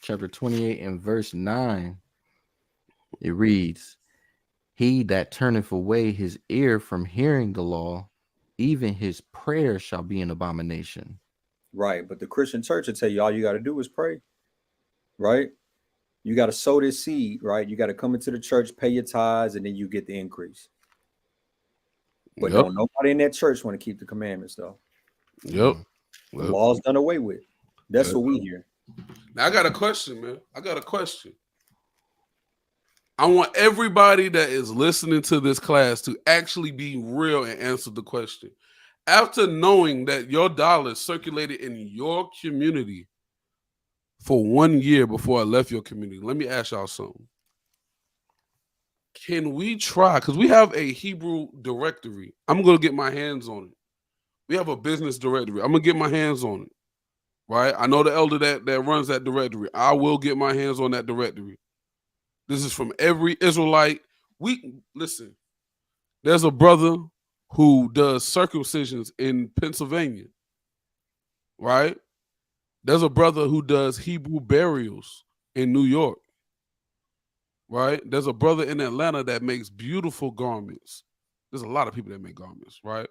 chapter 28 and verse 9. It reads, "He that turneth away his ear from hearing the law, even his prayer shall be an abomination." Right, but the Christian church will tell you all you got to do is pray. Right? You got to sow this seed, right? You got to come into the church, pay your tithes, and then you get the increase. But don't nobody in that church want to keep the commandments, though. The law's done away with. That's what we hear. Now, I got a question, man. I got a question. I want everybody that is listening to this class to actually be real and answer the question. After knowing that your dollars circulated in your community for 1 year before I left your community, let me ask y'all something. Can we try? Because we have a Hebrew directory. I'm going to get my hands on it. We have a business directory. I'm going to get my hands on it. Right? I know the elder that runs that directory. I will get my hands on that directory. This is from every Israelite. Listen, there's a brother who does circumcisions in Pennsylvania. Right? There's a brother who does Hebrew burials in New York. Right? There's a brother in Atlanta that makes beautiful garments. There's a lot of people that make garments, right?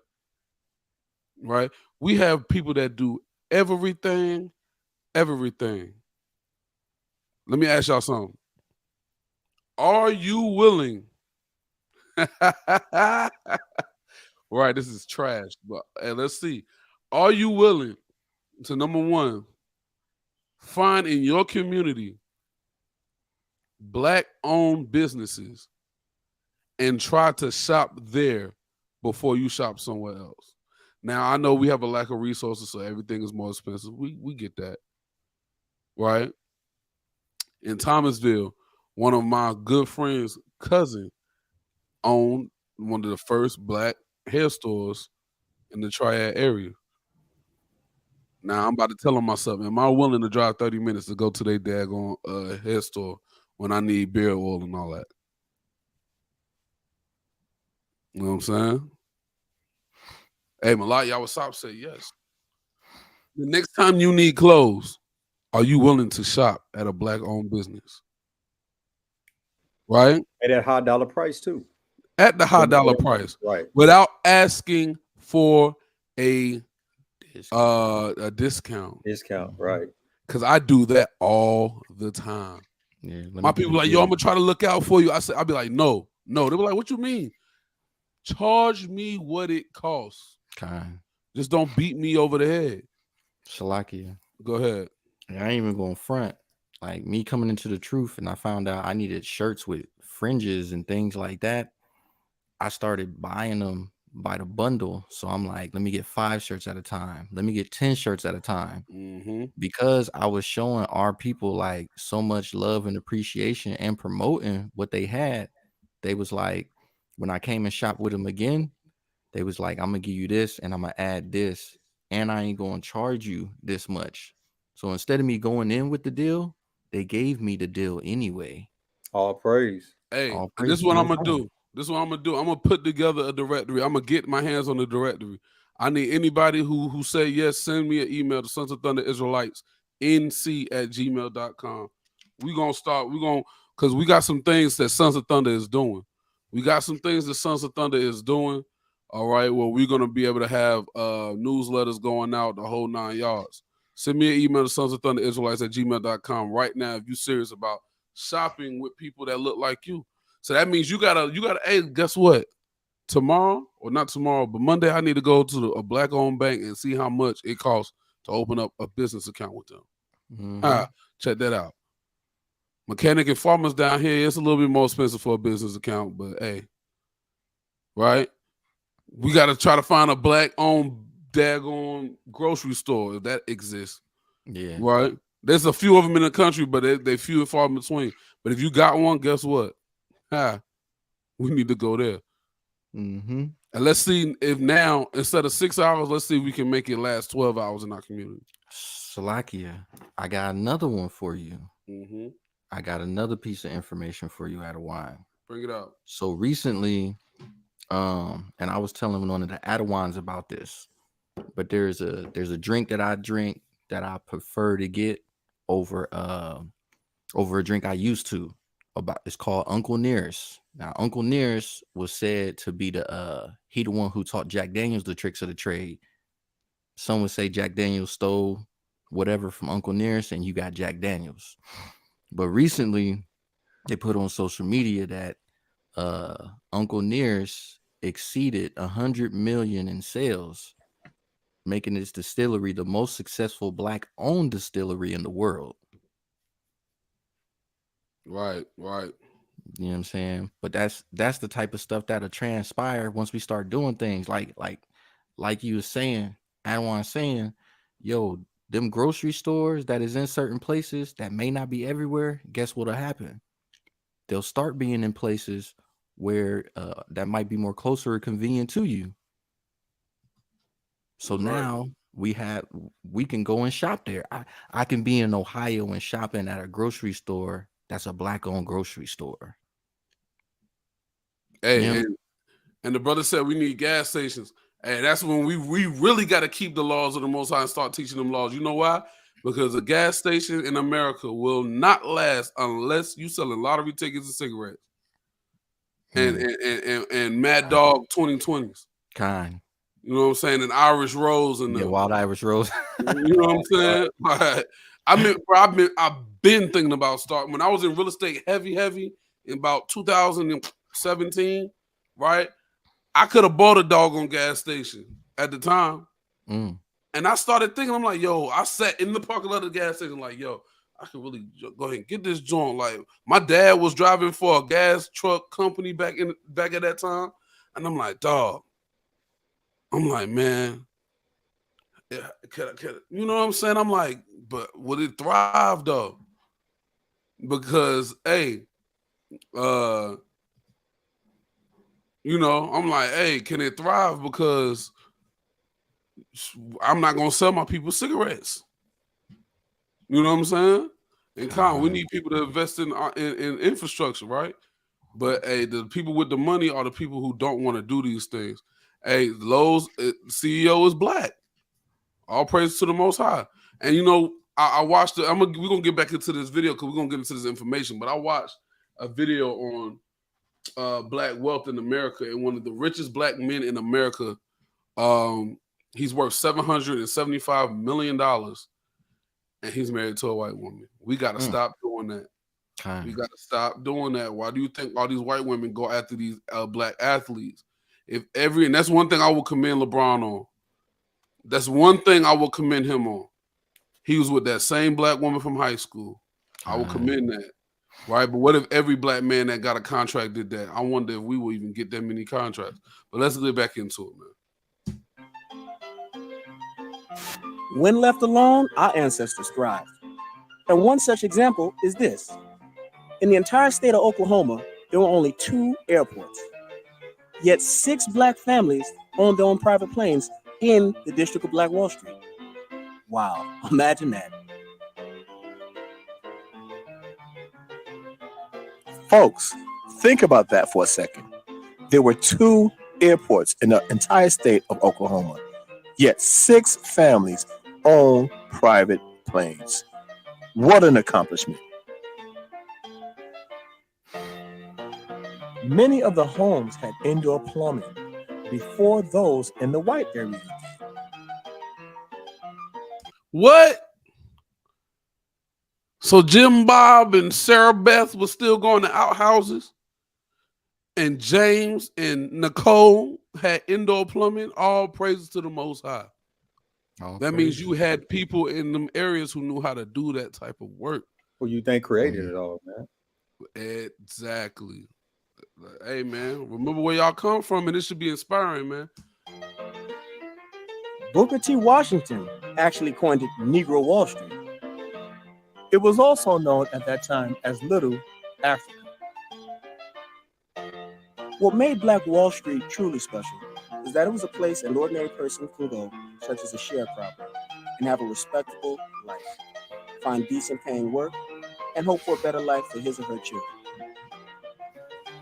Right? We have people that do everything. Let me ask y'all something. Are you willing? Right, this is trash, but let's see. Are you willing to, number one, find in your community Black-owned businesses and try to shop there before you shop somewhere else? Now, I know we have a lack of resources, so everything is more expensive. We get that, right? In Thomasville, one of my good friends' cousin owned one of the first Black hair stores in the Triad area. Now, I'm about to tell him myself, am I willing to drive 30 minutes to go to their daggone hair store when I need beard oil and all that? You know what I'm saying? Hey, Malak Yawasop said yes. The next time you need clothes, are you willing to shop at a Black-owned business? Right? At that high dollar price, too. At the high dollar price. Right. Without asking for a discount. Discount, right. Because I do that all the time. Yeah, my people like, yo, I'm going to try to look out for you. I'll be like, no. They be like, what you mean? Charge me what it costs. Just don't beat me over the head. Shalakia. Go ahead. I ain't even going front. Like me coming into the truth, and I found out I needed shirts with fringes and things like that. I started buying them by the bundle. So I'm like, let me get 5 shirts at a time. Let me get 10 shirts at a time. Because I was showing our people like so much love and appreciation and promoting what they had. They was like, when I came and shopped with them again, they was like, I'm gonna give you this and I'm gonna add this, and I ain't gonna charge you this much. So instead of me going in with the deal, they gave me the deal anyway. All praise. Hey, All and this praise is what to I'm the gonna Most do. This is what I'm gonna do. I'm gonna put together a directory. I'm gonna get my hands on the directory. I need anybody who say yes, send me an email to Sons of Thunder Israelites nc@gmail.com. We're gonna because we got some things that Sons of Thunder is doing. We got some things that Sons of Thunder is doing. All right, well, we're gonna be able to have newsletters going out the whole 9 yards. Send me an email to Sons of Thunder Israelites @gmail.com right now if you're serious about shopping with people that look like you. So that means you gotta, hey, guess what? Tomorrow, or not tomorrow, but Monday, I need to go to a black-owned bank and see how much it costs to open up a business account with them. Check that out. Mechanic and Farmers down here, it's a little bit more expensive for a business account, but hey, right? We got to try to find a black-owned daggone grocery store if that exists. Yeah. Right? There's a few of them in the country, but they few and far in between. But if you got one, guess what? We need to go there. And let's see if now, instead of 6 hours, let's see if we can make it last 12 hours in our community. Salakia, I got another one for you. I got another piece of information for you, Adawan. Bring it out. So recently, and I was telling one of the Adawans about this, but there's a drink that I drink that I prefer to get over a drink I used to. It's called Uncle Nearest. Now, Uncle Nearest was said to be the one who taught Jack Daniels the tricks of the trade. Some would say Jack Daniels stole whatever from Uncle Nearest, and you got Jack Daniels. But recently, they put on social media that Uncle Nearest exceeded 100 million in sales, making this distillery the most successful black-owned distillery in the world. Right. You know what I'm saying? But that's the type of stuff that'll transpire once we start doing things like you were saying, Adawan saying, yo, them grocery stores that is in certain places that may not be everywhere, guess what'll happen? They'll start being in places where that might be more closer or convenient to you. So now we can go and shop there. I can be in Ohio and shopping at a grocery store that's a black-owned grocery store. Hey, and the brother said we need gas stations. Hey, that's when we really got to keep the laws of the Most High and start teaching them laws. You know why? Because a gas station in America will not last unless you selling lottery tickets and cigarettes. And Mad Dog 2020s. Kind. You know what I'm saying? And Irish Rose and Wild Irish Rose. You know what I'm saying? I mean, bro, I've been thinking about starting when I was in real estate heavy in about 2017, right? I could have bought a doggone gas station at the time. And I started thinking, I'm like, yo, I sat in the parking lot of the gas station like, yo, I could really go ahead and get this joint. Like, my dad was driving for a gas truck company back at that time. And I'm like, dog. I'm like, man, you know what I'm saying? I'm like, but would it thrive though? Because, hey, you know, I'm like, hey, can it thrive? Because I'm not gonna sell my people cigarettes. You know what I'm saying? And we need people to invest in infrastructure, right? But hey, the people with the money are the people who don't want to do these things. Hey, Lowe's CEO is black. All praise to the Most High. And you know, I watched it. We're gonna get back into this video because we're gonna get into this information. But I watched a video on black wealth in America, and one of the richest black men in America. He's worth $775 million, and he's married to a white woman. We got to stop doing that. We got to stop doing that. Why do you think all these white women go after these black athletes? And that's one thing I will commend LeBron on. That's one thing I will commend him on. He was with that same black woman from high school. I will commend that. Right, but what if every black man that got a contract did that? I wonder if we will even get that many contracts. But let's get back into it, man. When left alone, our ancestors thrived. And one such example is this. In the entire state of Oklahoma, there were only 2 airports. Yet 6 black families owned their own private planes in the District of Black Wall Street. Wow, imagine that. Folks, think about that for a second. There were 2 airports in the entire state of Oklahoma, yet 6 families own private planes. What an accomplishment. Many of the homes had indoor plumbing before those in the white areas. What? So Jim Bob and Sarah Beth was still going to outhouses, and James and Nicole had indoor plumbing. All praises to the Most High. That means you had people in them areas who knew how to do that type of work. Who you think created it all, man? Exactly. Hey, man, remember where y'all come from, and it should be inspiring, man. Booker T. Washington actually coined it Negro Wall Street. It was also known at that time as Little Africa. What made Black Wall Street truly special is that it was a place an ordinary person could go, such as a sharecropper, and have a respectable life, find decent paying work, and hope for a better life for his or her children.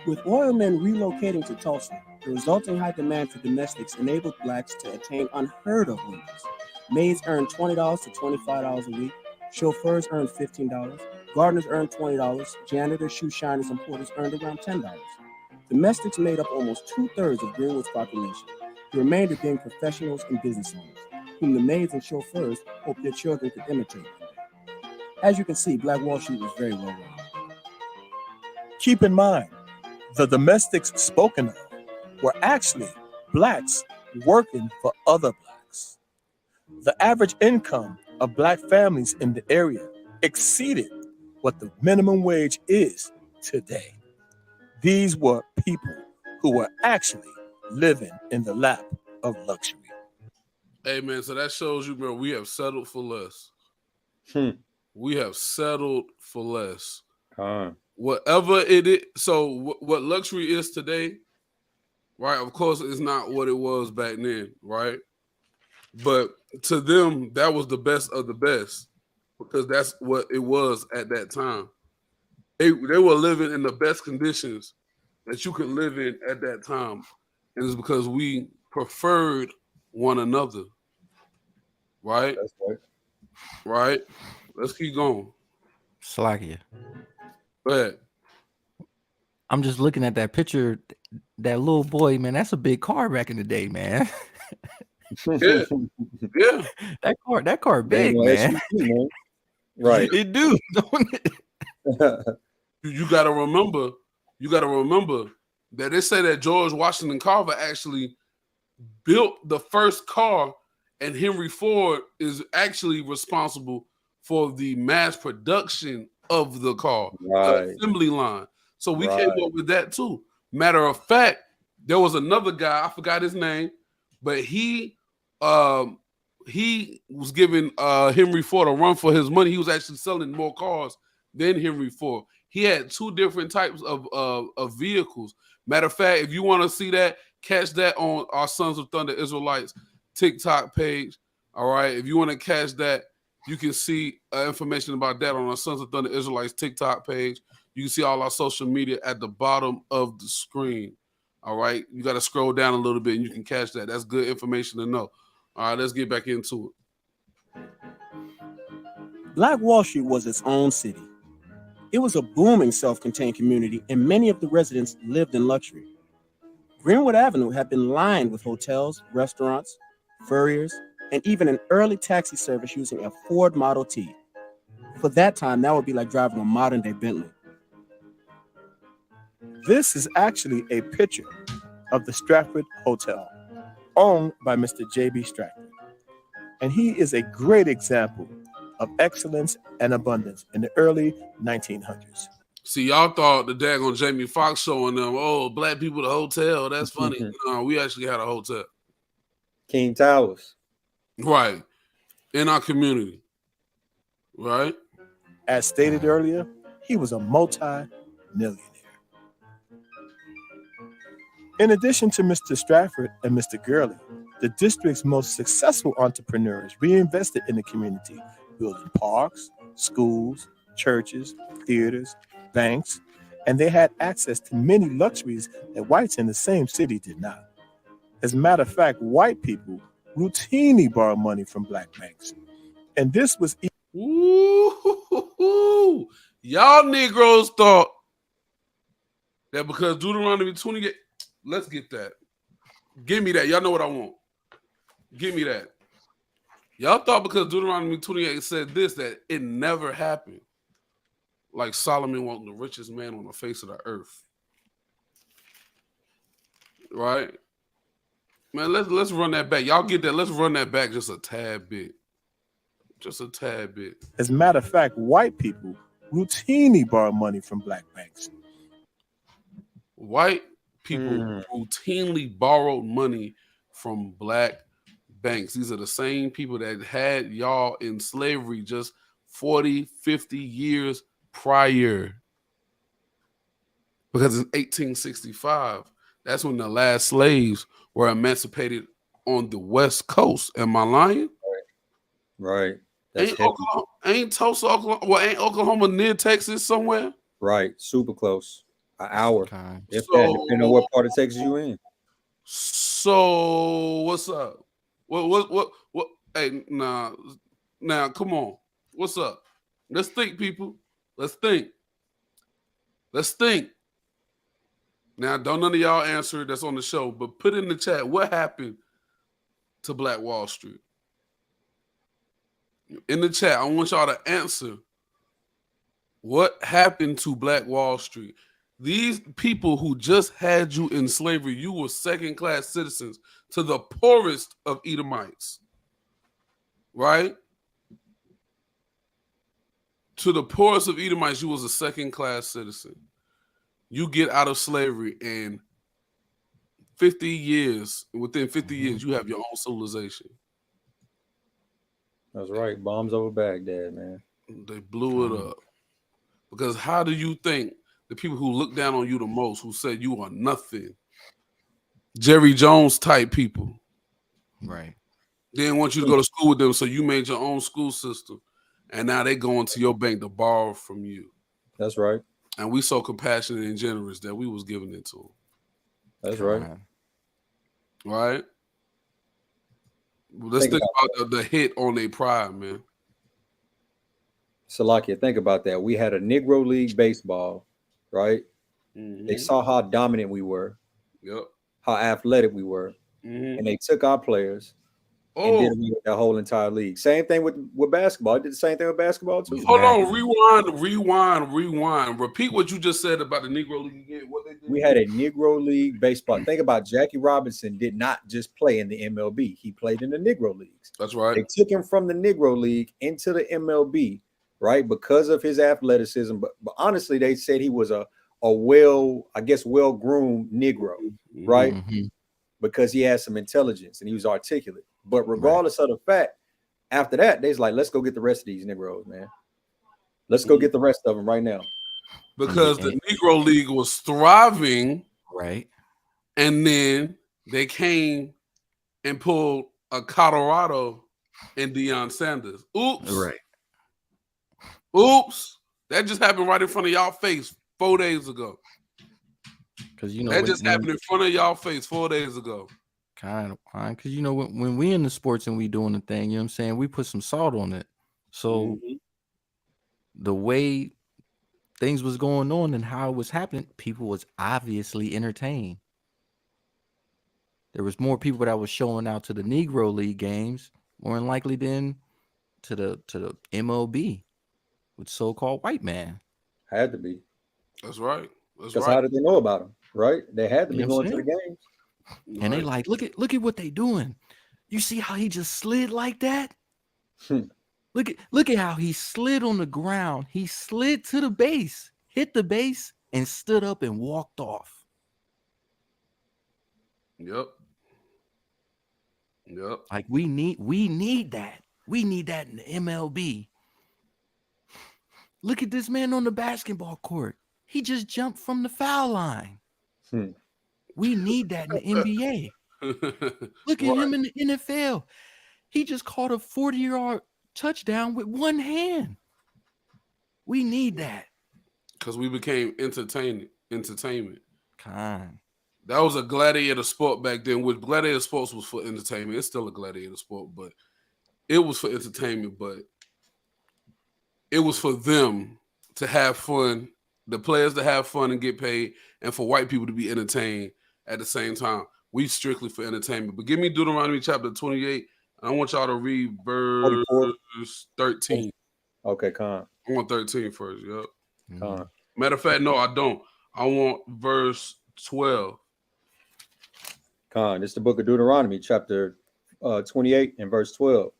With oil men relocating to Tulsa, the resulting high demand for domestics enabled blacks to attain unheard of wages. Maids earned $20 to $25 a week, chauffeurs earned $15, gardeners earned $20, janitors, shoe shiners, and porters earned around $10. Domestics made up almost 2/3 of Greenwood's population, the remainder being professionals and business owners, whom the maids and chauffeurs hoped their children could imitate. As you can see, Black Wall Street was very well run. Keep in mind, the domestics spoken of were actually blacks working for other blacks. The average income of black families in the area exceeded what the minimum wage is today. These were people who were actually living in the lap of luxury. Hey, man, so that shows you, bro, we have settled for less. We have settled for less. Whatever it is. So what luxury is today, right? Of course, it's not what it was back then, right? But to them, that was the best of the best because that's what it was at that time. They were living in the best conditions that you could live in at that time. And it's because we preferred one another. Right? That's right. Right? Let's keep going. Slakia. Go ahead. I'm just looking at that picture. That little boy, man, that's a big car back in the day, man. Yeah. Yeah. That car big, man. man. Right. It do. You gotta remember that they say that George Washington Carver actually built the first car, and Henry Ford is actually responsible for the mass production of the car, the assembly line. So we came up with that too. Matter of fact, there was another guy, I forgot his name, but he was giving Henry Ford a run for his money. He was actually selling more cars than Henry Ford. He had 2 different types of vehicles. Matter of fact, if you want to see that, catch that on our Sons of Thunder Israelites TikTok page. All right. If you want to catch that, you can see information about that on our Sons of Thunder Israelites TikTok page. You can see all our social media at the bottom of the screen. All right. You got to scroll down a little bit and you can catch that. That's good information to know. All right. Let's get back into it. Black Wall Street was its own city. It was a booming self-contained community, and many of the residents lived in luxury. Greenwood Avenue had been lined with hotels, restaurants, furriers, and even an early taxi service using a Ford Model T. For that time, that would be like driving a modern-day Bentley. This is actually a picture of the Stratford Hotel, owned by Mr. J.B. Stratford. And he is a great example of excellence and abundance in the early 1900s. See, y'all thought the daggone Jamie Foxx showing them, oh, black people, the hotel. That's funny. No, we actually had a hotel. King Towers. Right. In our community. Right. As stated earlier, he was a multi-millionaire. In addition to Mr. Stratford and Mr. Gurley, the district's most successful entrepreneurs reinvested in the community, building parks, schools, churches, theaters, banks, and they had access to many luxuries that whites in the same city did not. As a matter of fact, white people routinely borrow money from black banks. And this was... Ooh, y'all Negroes thought that because Deuteronomy 28, let's get that. Give me that. Y'all know what I want. Give me that. Y'all thought because Deuteronomy 28 said this, that it never happened. Like Solomon wasn't the richest man on the face of the earth. Right? Man, let's run that back. Y'all get that. Let's run that back just a tad bit. Just a tad bit. As a matter of fact, white people routinely borrow money from black banks. White people routinely borrowed money from black banks. These are the same people that had y'all in slavery just 40, 50 years prior. Because in 1865, that's when the last slaves were emancipated on the West Coast. Am I lying? Right. Ain't Tulsa, Oklahoma? Well, ain't Oklahoma near Texas somewhere? Right. Super close. An hour. If So- that, depending on what part of Texas you in. So what's up? What? Hey, now, come on. What's up? Let's think, people. Let's think. Now, don't none of y'all answer that's on the show, but put in the chat what happened to Black Wall Street. In the chat, I want y'all to answer what happened to Black Wall Street. These people who just had you in slavery, you were second-class citizens to the poorest of Edomites, right? To the poorest of Edomites, you was a second-class citizen. You get out of slavery, and 50 years, within 50 years, you have your own civilization. That's right. Bombs over Baghdad, man. They blew it up. Because how do you think the people who look down on you the most, who said you are nothing, Jerry Jones type people, right? They didn't want you to go to school with them, so you made your own school system, and now they go into your bank to borrow from you. That's right. And we so compassionate and generous that we was giving it to them. That's right. Right? Let's think about the hit on their pride, man. Salakia, think about that. We had a Negro League baseball, right? They saw how dominant we were, how athletic we were, and they took our players and did away with that whole entire league. Same thing with basketball. I did the same thing with basketball too. Hold on, rewind. Repeat what you just said about the Negro League again. What they did? We had a Negro League baseball. Think about Jackie Robinson did not just play in the MLB. He played in the Negro Leagues. That's right. They took him from the Negro League into the MLB, right? Because of his athleticism. But honestly, they said he was a well-groomed Negro, right? Because he had some intelligence and he was articulate. But regardless of the fact, after that, they's like, let's go get the rest of these Negroes, man. Let's go get the rest of them right now. Because the Negro League was thriving. Right. And then they came and pulled a Colorado and Deion Sanders. Oops. Right. Oops. That just happened right in front of y'all face 4 days ago. Because that just happened in front of y'all face 4 days ago. Kind of fine. Because when we in the sports and we doing the thing, you know what I'm saying, we put some salt on it. So the way things was going on and how it was happening, people was obviously entertained. There was more people that was showing out to the Negro League games more than likely than to the MLB with so-called white man. Had to be. That's right. Because how did they know about him? Right? They had to be going to the games. And they like, look at what they doing. You see how he just slid like that? Look at how he slid on the ground. He slid to the base. hit the base, and stood up and walked off. Yep. Like we need that. We need that in the MLB. Look at this man on the basketball court. He just jumped from the foul line. We need that in the NBA. Look at him in the NFL. He just caught a 40-yard touchdown with one hand. We need that. Because we became entertainment. Kind. That was a gladiator sport back then, which gladiator sports was for entertainment. It's still a gladiator sport, but it was for entertainment, but it was for them to have fun, the players to have fun and get paid, and for white people to be entertained at the same time. We strictly for entertainment. But give me Deuteronomy chapter 28. I want y'all to read verse 13. Okay, Con. I want 13 first, yep. Con. Matter of fact, no, I don't. I want verse 12. Con. It's the book of Deuteronomy, chapter 28 and verse 12.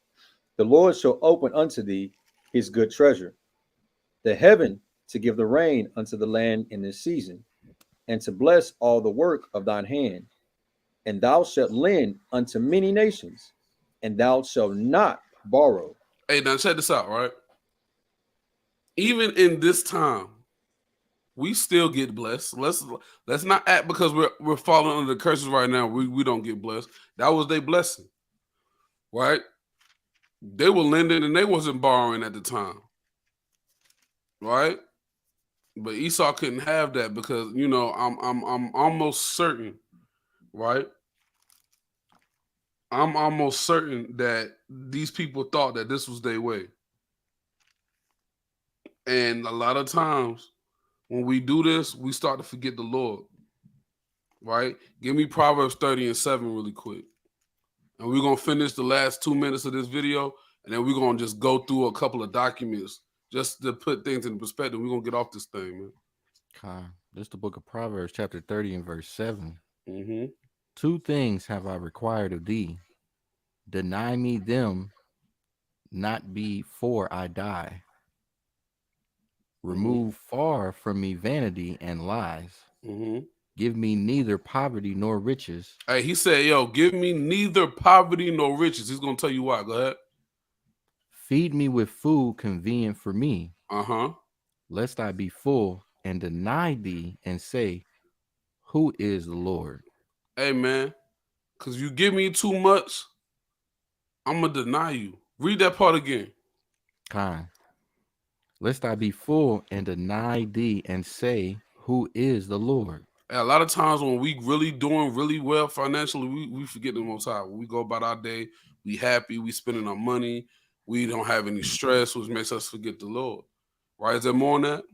The Lord shall open unto thee his good treasure, the heaven to give the rain unto the land in this season, and to bless all the work of thine hand. And thou shalt lend unto many nations, and thou shalt not borrow. Hey, now check this out, right? Even in this time, we still get blessed. Let's not act because we're falling under the curses right now. We don't get blessed. That was their blessing, right? They were lending and they wasn't borrowing at the time, right? But Esau couldn't have that because I'm almost certain, right? I'm almost certain that these people thought that this was their way. And a lot of times when we do this, we start to forget the Lord, right? Give me Proverbs 30:7 really quick. And we're going to finish the last 2 minutes of this video, and then we're going to just go through a couple of documents just to put things in perspective. We're going to get off this thing, man. Okay. This is the book of Proverbs, chapter 30 and verse 7. Mm-hmm. 2 things have I required of thee. Deny me them, not before I die. Remove far from me vanity and lies. Mm-hmm. Give me neither poverty nor riches. Hey, he said, yo, give me neither poverty nor riches. He's going to tell you why. Go ahead. Feed me with food convenient for me. Uh-huh. Lest I be full and deny thee and say, who is the Lord? Hey, man, because you give me too much, I'm going to deny you. Read that part again. Kind. Lest I be full and deny thee and say, who is the Lord? A lot of times when we really doing really well financially, we forget the Most High. When we go about our day, we happy, we spending our money, we don't have any stress, which makes us forget the Lord. Right? Is there more on that?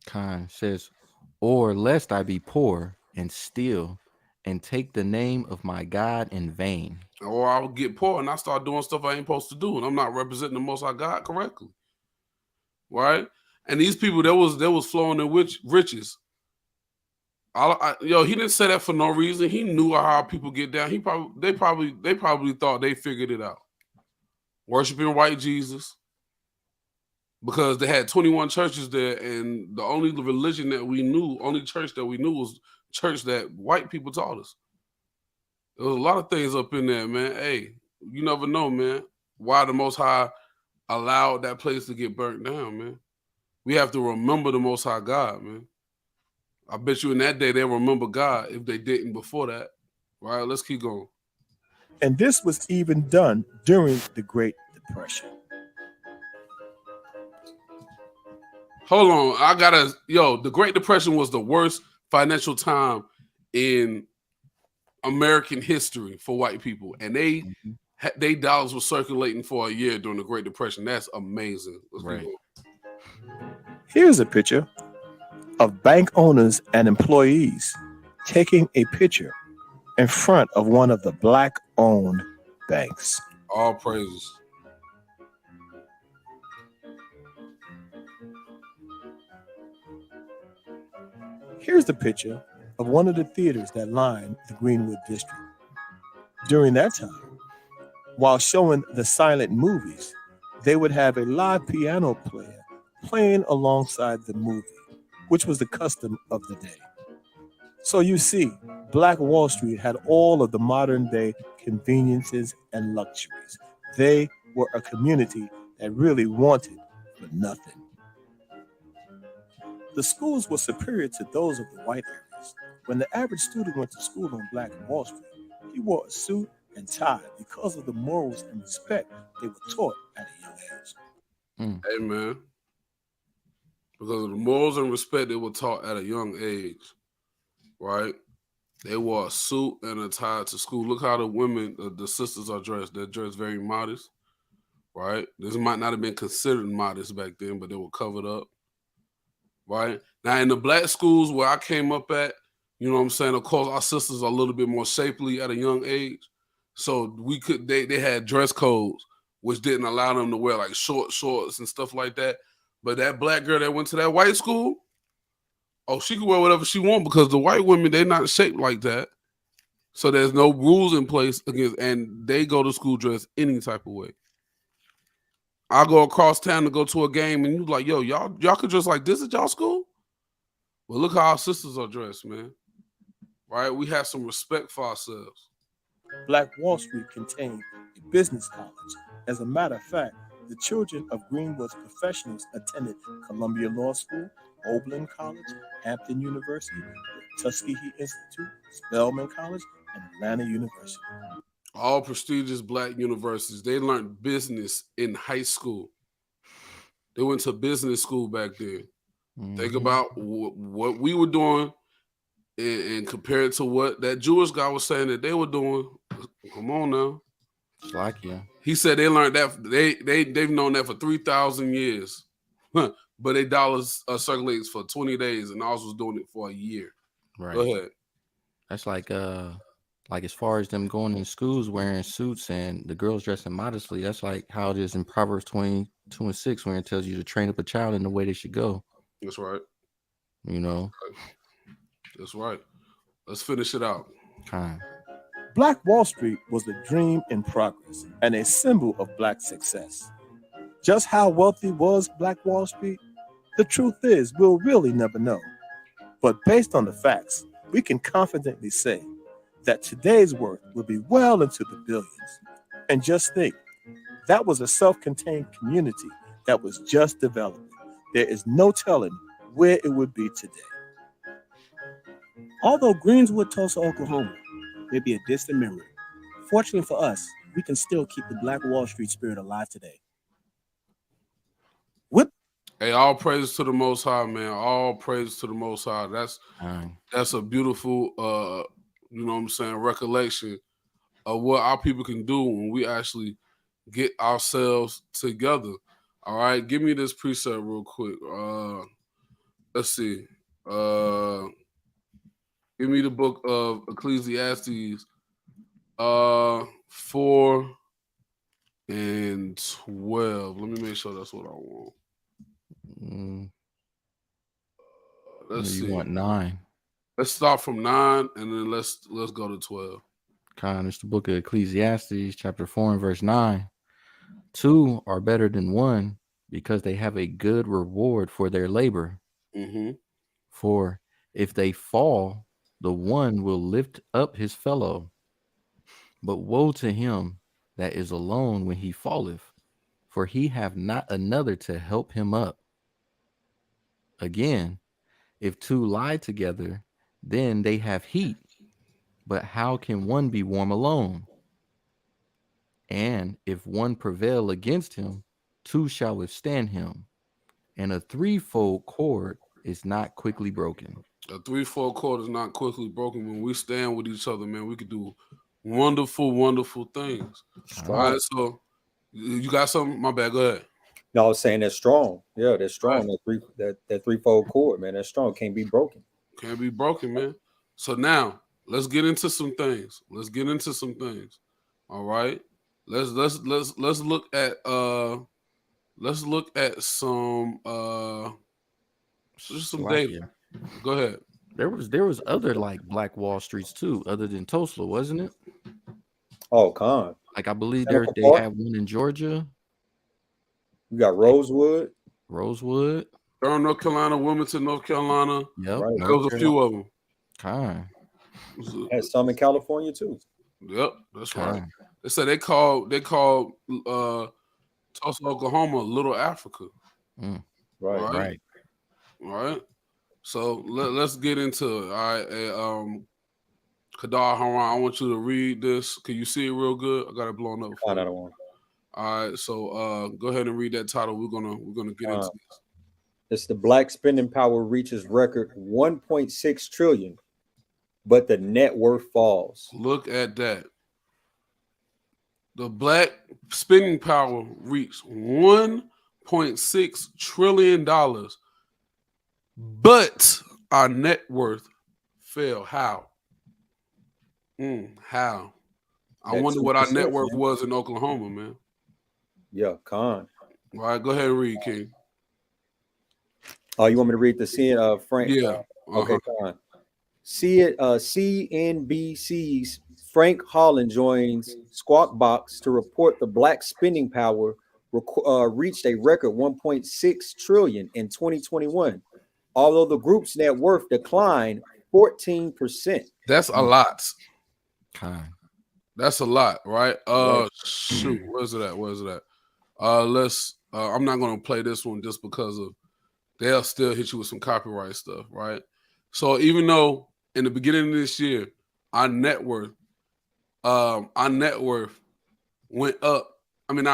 Kind says, or lest I be poor and steal and take the name of my God in vain. Or I'll get poor and I start doing stuff I ain't supposed to do, and I'm not representing the Most High God correctly. Right? And these people, there was flowing in riches. He didn't say that for no reason. He knew how people get down. They probably thought they figured it out. Worshiping white Jesus, because they had 21 churches there, and the only religion that we knew, only church that we knew was church that white people taught us. There was a lot of things up in there, man. Hey, you never know, man, why the Most High allowed that place to get burnt down, man. We have to remember the Most High God, man. I bet you in that day they'll remember God if they didn't before that. Right, let's keep going. And this was even done during the Great Depression. Hold on, the Great Depression was the worst financial time in American history for white people, and they dollars were circulating for a year during the Great Depression. That's amazing. Right. Here's a picture of bank owners and employees taking a picture in front of one of the black-owned banks. All praises. Here's the picture of one of the theaters that lined the Greenwood district. During that time, while showing the silent movies, they would have a live piano player playing alongside the movie, which was the custom of the day. So you see, Black Wall Street had all of the modern day conveniences and luxuries. They were a community that really wanted for nothing. The schools were superior to those of the white areas. When the average student went to school on Black Wall Street, he wore a suit and tie because of the morals and respect they were taught at a young age. Hey, man. Because of the morals and respect they were taught at a young age, right? They wore a suit and a tie to school. Look how the women, the sisters are dressed. They're dressed very modest, right? This might not have been considered modest back then, but they were covered up, right? Now, in the black schools where I came up at, you know what I'm saying? Of course, our sisters are a little bit more shapely at a young age. So they had dress codes, which didn't allow them to wear like short shorts and stuff like that. But that black girl that went to that white school, oh, she could wear whatever she wants because the white women, they're not shaped like that. So there's no rules in place against, and they go to school dressed any type of way. I go across town to go to a game, and you like, yo, y'all could dress like this at y'all school? Well, look how our sisters are dressed, man. Right? We have some respect for ourselves. Black Wall Street contained a business college. As a matter of fact, the children of Greenwood's professionals attended Columbia Law School, Oberlin College, Hampton University, the Tuskegee Institute, Spelman College, and Atlanta University. All prestigious black universities. They learned business in high school. They went to business school back then. Think about what we were doing and compare it to what that Jewish guy was saying that they were doing. Come on now. Slovakia. He said they learned that they've known that for 3,000 years. But they dollars circulates for 20 days and ours was doing it for a year. Right. Go ahead. That's like as far as them going in schools wearing suits and the girls dressing modestly, that's like how it is in Proverbs 22:6, where it tells you to train up a child in the way they should go. That's right. You know? That's right. Let's finish it out. Time. Black Wall Street was a dream in progress and a symbol of black success. Just how wealthy was Black Wall Street? The truth is, we'll really never know. But based on the facts, we can confidently say that today's worth will be well into the billions. And just think, that was a self-contained community that was just developing. There is no telling where it would be today. Although Greenswood, Tulsa, Oklahoma may be a distant memory, fortunately for us, we can still keep the Black Wall Street spirit alive today. Hey, all praise to the Most High, man. All praise to the Most High. That's a beautiful, you know what I'm saying, recollection of what our people can do when we actually get ourselves together. All right, give me this precept real quick. Let's see. Give me the book of Ecclesiastes 4 and 12. Let me make sure that's what I want. Let's see. You want 9? Let's start from 9 and then let's go to 12. It's the book of Ecclesiastes, chapter 4 and verse 9. 2 are better than 1 because they have a good reward for their labor. For if they fall, the one will lift up his fellow. But woe to him that is alone when he falleth, for he have not another to help him up. Again, if 2 lie together, then they have heat. But how can one be warm alone? And if one prevail against him, 2 shall withstand him. And a threefold cord is not quickly broken. A threefold cord is not quickly broken. When we stand with each other, man, we can do wonderful, wonderful things. All right, so you got something? My bad. Go ahead. No, I was saying that's strong. Yeah, that's strong. Right. That threefold cord, man, that's strong. Can't be broken. Can't be broken, man. So now let's get into some things. All right. Let's look at some just some data. Go ahead. There was other like Black Wall Streets too, other than Tulsa, wasn't it? Oh, con. Like I believe they have one in Georgia. You got Rosewood. Rosewood, Durham, North Carolina, Wilmington, North Carolina. Yep. Right. There was a few of them. Kind. Had some in California too. Yep, that's right. Kind. They said they called Tulsa, Oklahoma, Little Africa. Mm. Right. All right. So let's get into it. All right. Kadar Haran, I want you to read this. Can you see it real good? I got it blown up. I don't want. All right. So go ahead and read that title. We're gonna get into this. It's the black spending power reaches record 1.6 trillion, but the net worth falls. Look at that. The black spending power reached $1.6 trillion, but our net worth fell. How? How? I wonder what our net worth was in Oklahoma, man. Yeah, con. All right, go ahead and read, King. Oh, you want me to read the Frank? Yeah. Okay, con. CNBC's Frank Holland joins Squawk Box to report the black spending power reached a record 1.6 trillion in 2021, although the group's net worth declined 14%. That's a lot. Kind. That's a lot, right? Shoot, where's it at? I'm not gonna play this one just because of they'll still hit you with some copyright stuff, right? So even though in the beginning of this year, our net worth went up. I mean,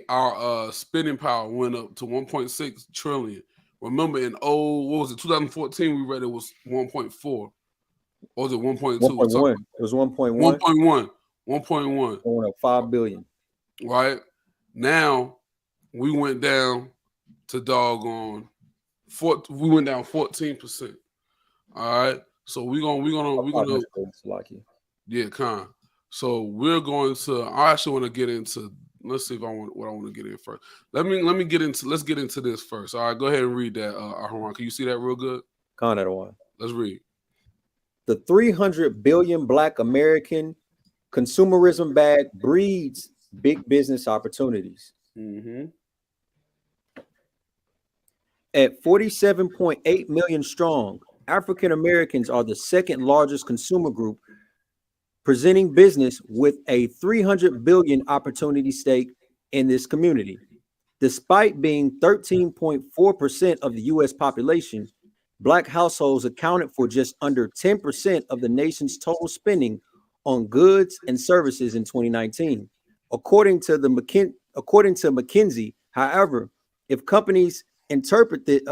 our spending power went up to 1.6 trillion. Remember, in 2014, we read it was 1.4. Or was it 1.2? 1.1. It was 1.1. 1.1. Going up 5 billion. Right now, we went down to doggone. We went down 14%. All right, so we're gonna. Yeah, con. So we're going to. I actually want to get into. Let's see if I want to get in first. Let's get into this first. All right, go ahead and read that. Haran, can you see that real good? Con that one. Let's read. The 300 billion black American consumerism bag breeds big business opportunities. Mm-hmm. At 47.8 million strong, African Americans are the second largest consumer group, presenting business with a 300 billion opportunity stake in this community. Despite being 13.4% of the U.S. population, black households accounted for just under 10% of the nation's total spending on goods and services in 2019. According to McKinsey, however, if companies interpret this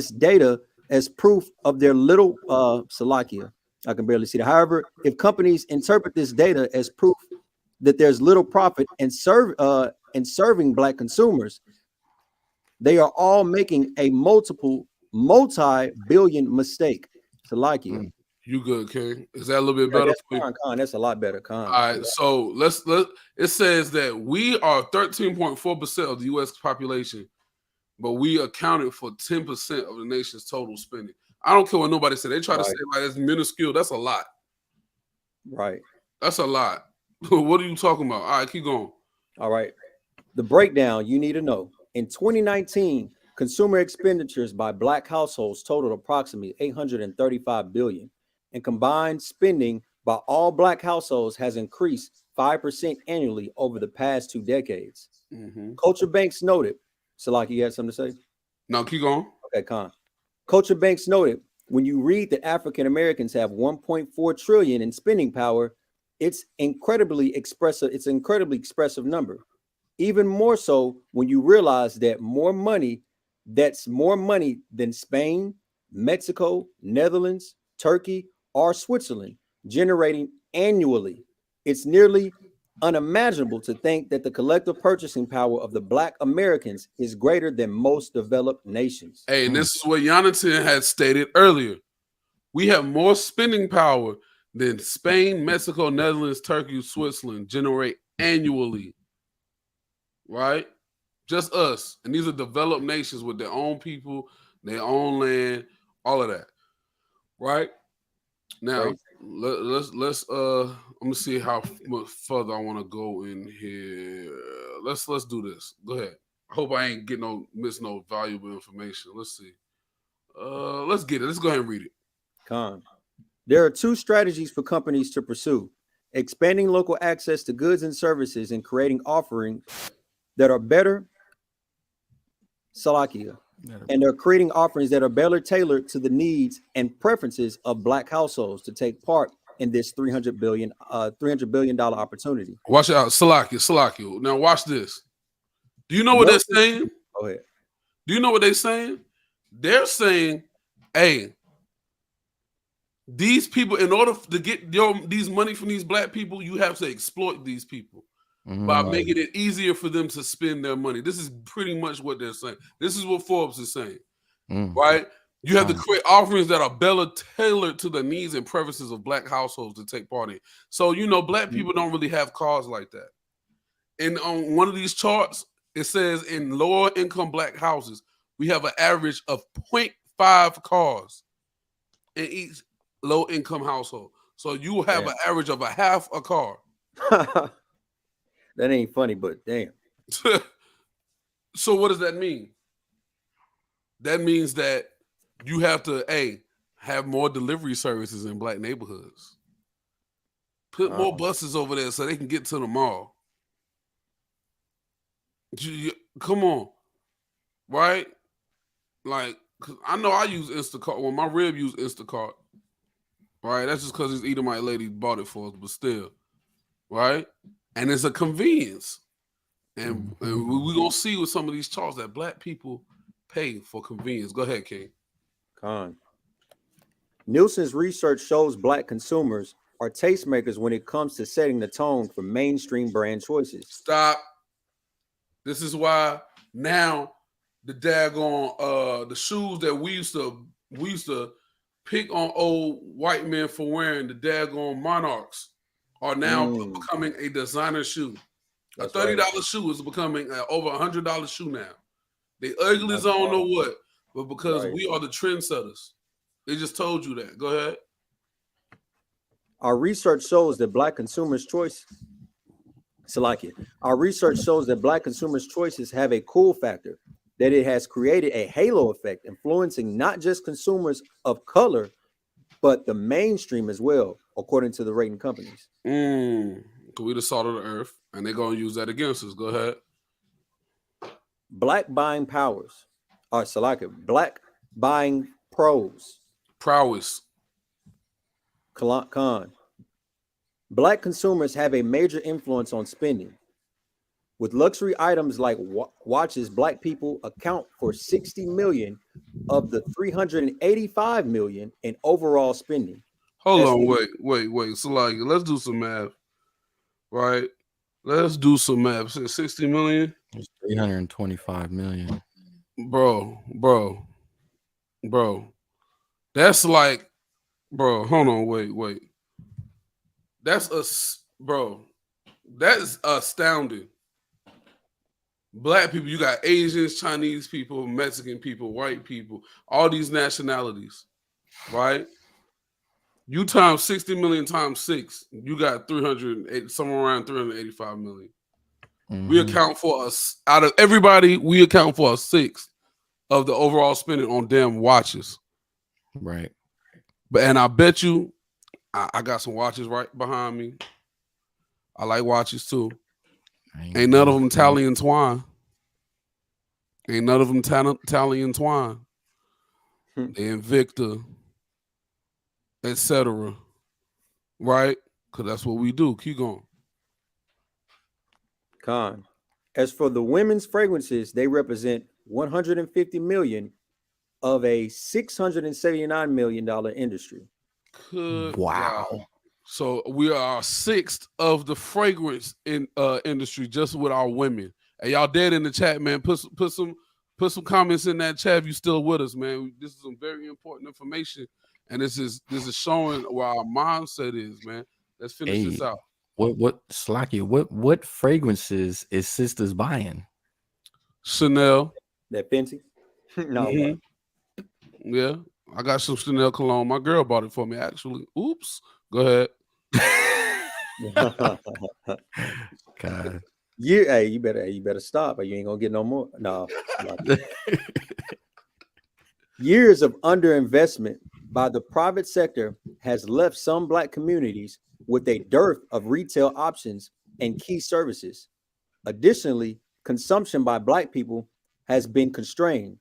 data as proof of their little I can barely see that. However, if companies interpret this data as proof that there's little profit in serving black consumers, they are all making a multi-billion mistake. Salakia. You good, King? Is that a little bit better? Con, that's a lot better. Con. All right, so let's. It says that we are 13.4% of the U.S. population, but we accounted for 10% of the nation's total spending. I don't care what nobody said. They try to say like it's minuscule. That's a lot. Right. That's a lot. What are you talking about? All right, keep going. All right. The breakdown you need to know. In 2019, consumer expenditures by black households totaled approximately $835 billion, and combined spending by all black households has increased 5% annually over the past 2 decades. Mm-hmm. Culture Banks noted. Salaki, you had something to say? No, keep going. Okay, Con. Culture Banks noted, when you read that African Americans have 1.4 trillion in spending power, it's incredibly expressive. It's an incredibly expressive number. Even more so when you realize that that's more money than Spain, Mexico, Netherlands, Turkey, or Switzerland generating annually. It's nearly unimaginable to think that the collective purchasing power of the black Americans is greater than most developed nations. Hey, and this is what Jonathan had stated earlier. We have more spending power than Spain, Mexico, Netherlands, Turkey, Switzerland generate annually. Right? Just us. And these are developed nations with their own people, their own land, all of that. Right? Now let's I'm gonna see how much further I want to go in here. Let's do this. Go ahead. I hope I ain't miss no valuable information. Let's see. Let's get it. Let's go ahead and read it. Con. There are two strategies for companies to pursue: expanding local access to goods and services and creating offerings that are better. Salakia. And they're creating offerings that are better tailored to the needs and preferences of Black households to take part in this $300 billion opportunity. Watch out, Salakia. Now watch this. Do you know what they're saying? Go ahead. Do you know what they're saying? They're saying, hey, these people, in order to get these money from these Black people, you have to exploit these people by making it easier for them to spend their money. This is pretty much what they're saying. This is what Forbes is saying, right? You have to create offerings that are better tailored to the needs and preferences of Black households to take part in. So, Black people don't really have cars like that. And on one of these charts, it says in lower income Black houses, we have an average of 0.5 cars in each low income household. So you will have an average of a half a car. That ain't funny, but damn. So what does that mean? That means that you have to have more delivery services in Black neighborhoods. Put more buses over there so they can get to the mall. Come on, right? Like, I know I use Instacart. Well, my rib use Instacart, right? That's just because this Edomite lady bought it for us, but still, right? And it's a convenience. And we're going to see with some of these charts that Black people pay for convenience. Go ahead, King. Con. Nielsen's research shows Black consumers are tastemakers when it comes to setting the tone for mainstream brand choices. Stop. This is why now the daggone the shoes that we used to pick on old white men for wearing, the daggone Monarchs, are now becoming a designer shoe. That's a $30 shoe is becoming over $100 shoe now. They ugly as I don't know what, but because we are the trendsetters. They just told you that. Go ahead. Our research shows that Black consumers' choice. Salakia. Our research shows that Black consumers' choices have a cool factor, that it has created a halo effect, influencing not just consumers of color, but the mainstream as well, according to the rating companies. We the salt of the earth, and they're going to use that against us. Go ahead. Black buying powers. Salakia. Black buying prowess. Con. Black consumers have a major influence on spending. With luxury items like watches, Black people account for 60 million of the 385 million in overall spending. Hold on, wait. So like, let's do some math, right? Let's do some math. 60 million? It's 325 million. Bro. That's like, bro, hold on, wait. That is astounding. Black people, you got Asians, Chinese people, Mexican people, white people, all these nationalities, right? You times 60 million times 6, you got somewhere around 385 million. We account for out of everybody, we account for a sixth of the overall spending on damn watches. Right. And I bet you, I got some watches right behind me. I like watches too. Ain't none of them Italian twine. They Invicta, etc. Right? Because that's what we do. Keep going. Con. As for the women's fragrances, they represent 150 million of a $679 million industry. Wow. God. So we are 6th of the fragrance industry just with our women. Hey, y'all dead in the chat, man. Put some comments in that chat if you still with us, man. This is some very important information, and this is showing where our mindset is, man. Let's finish this out. What fragrances is sisters buying? Chanel. That Fenty? No. Yeah. I got some Chanel cologne. My girl bought it for me, actually. Oops. Go ahead. God. You better stop, or you ain't gonna get no more. No. Years of underinvestment by the private sector has left some Black communities with a dearth of retail options and key services. Additionally, consumption by Black people has been constrained.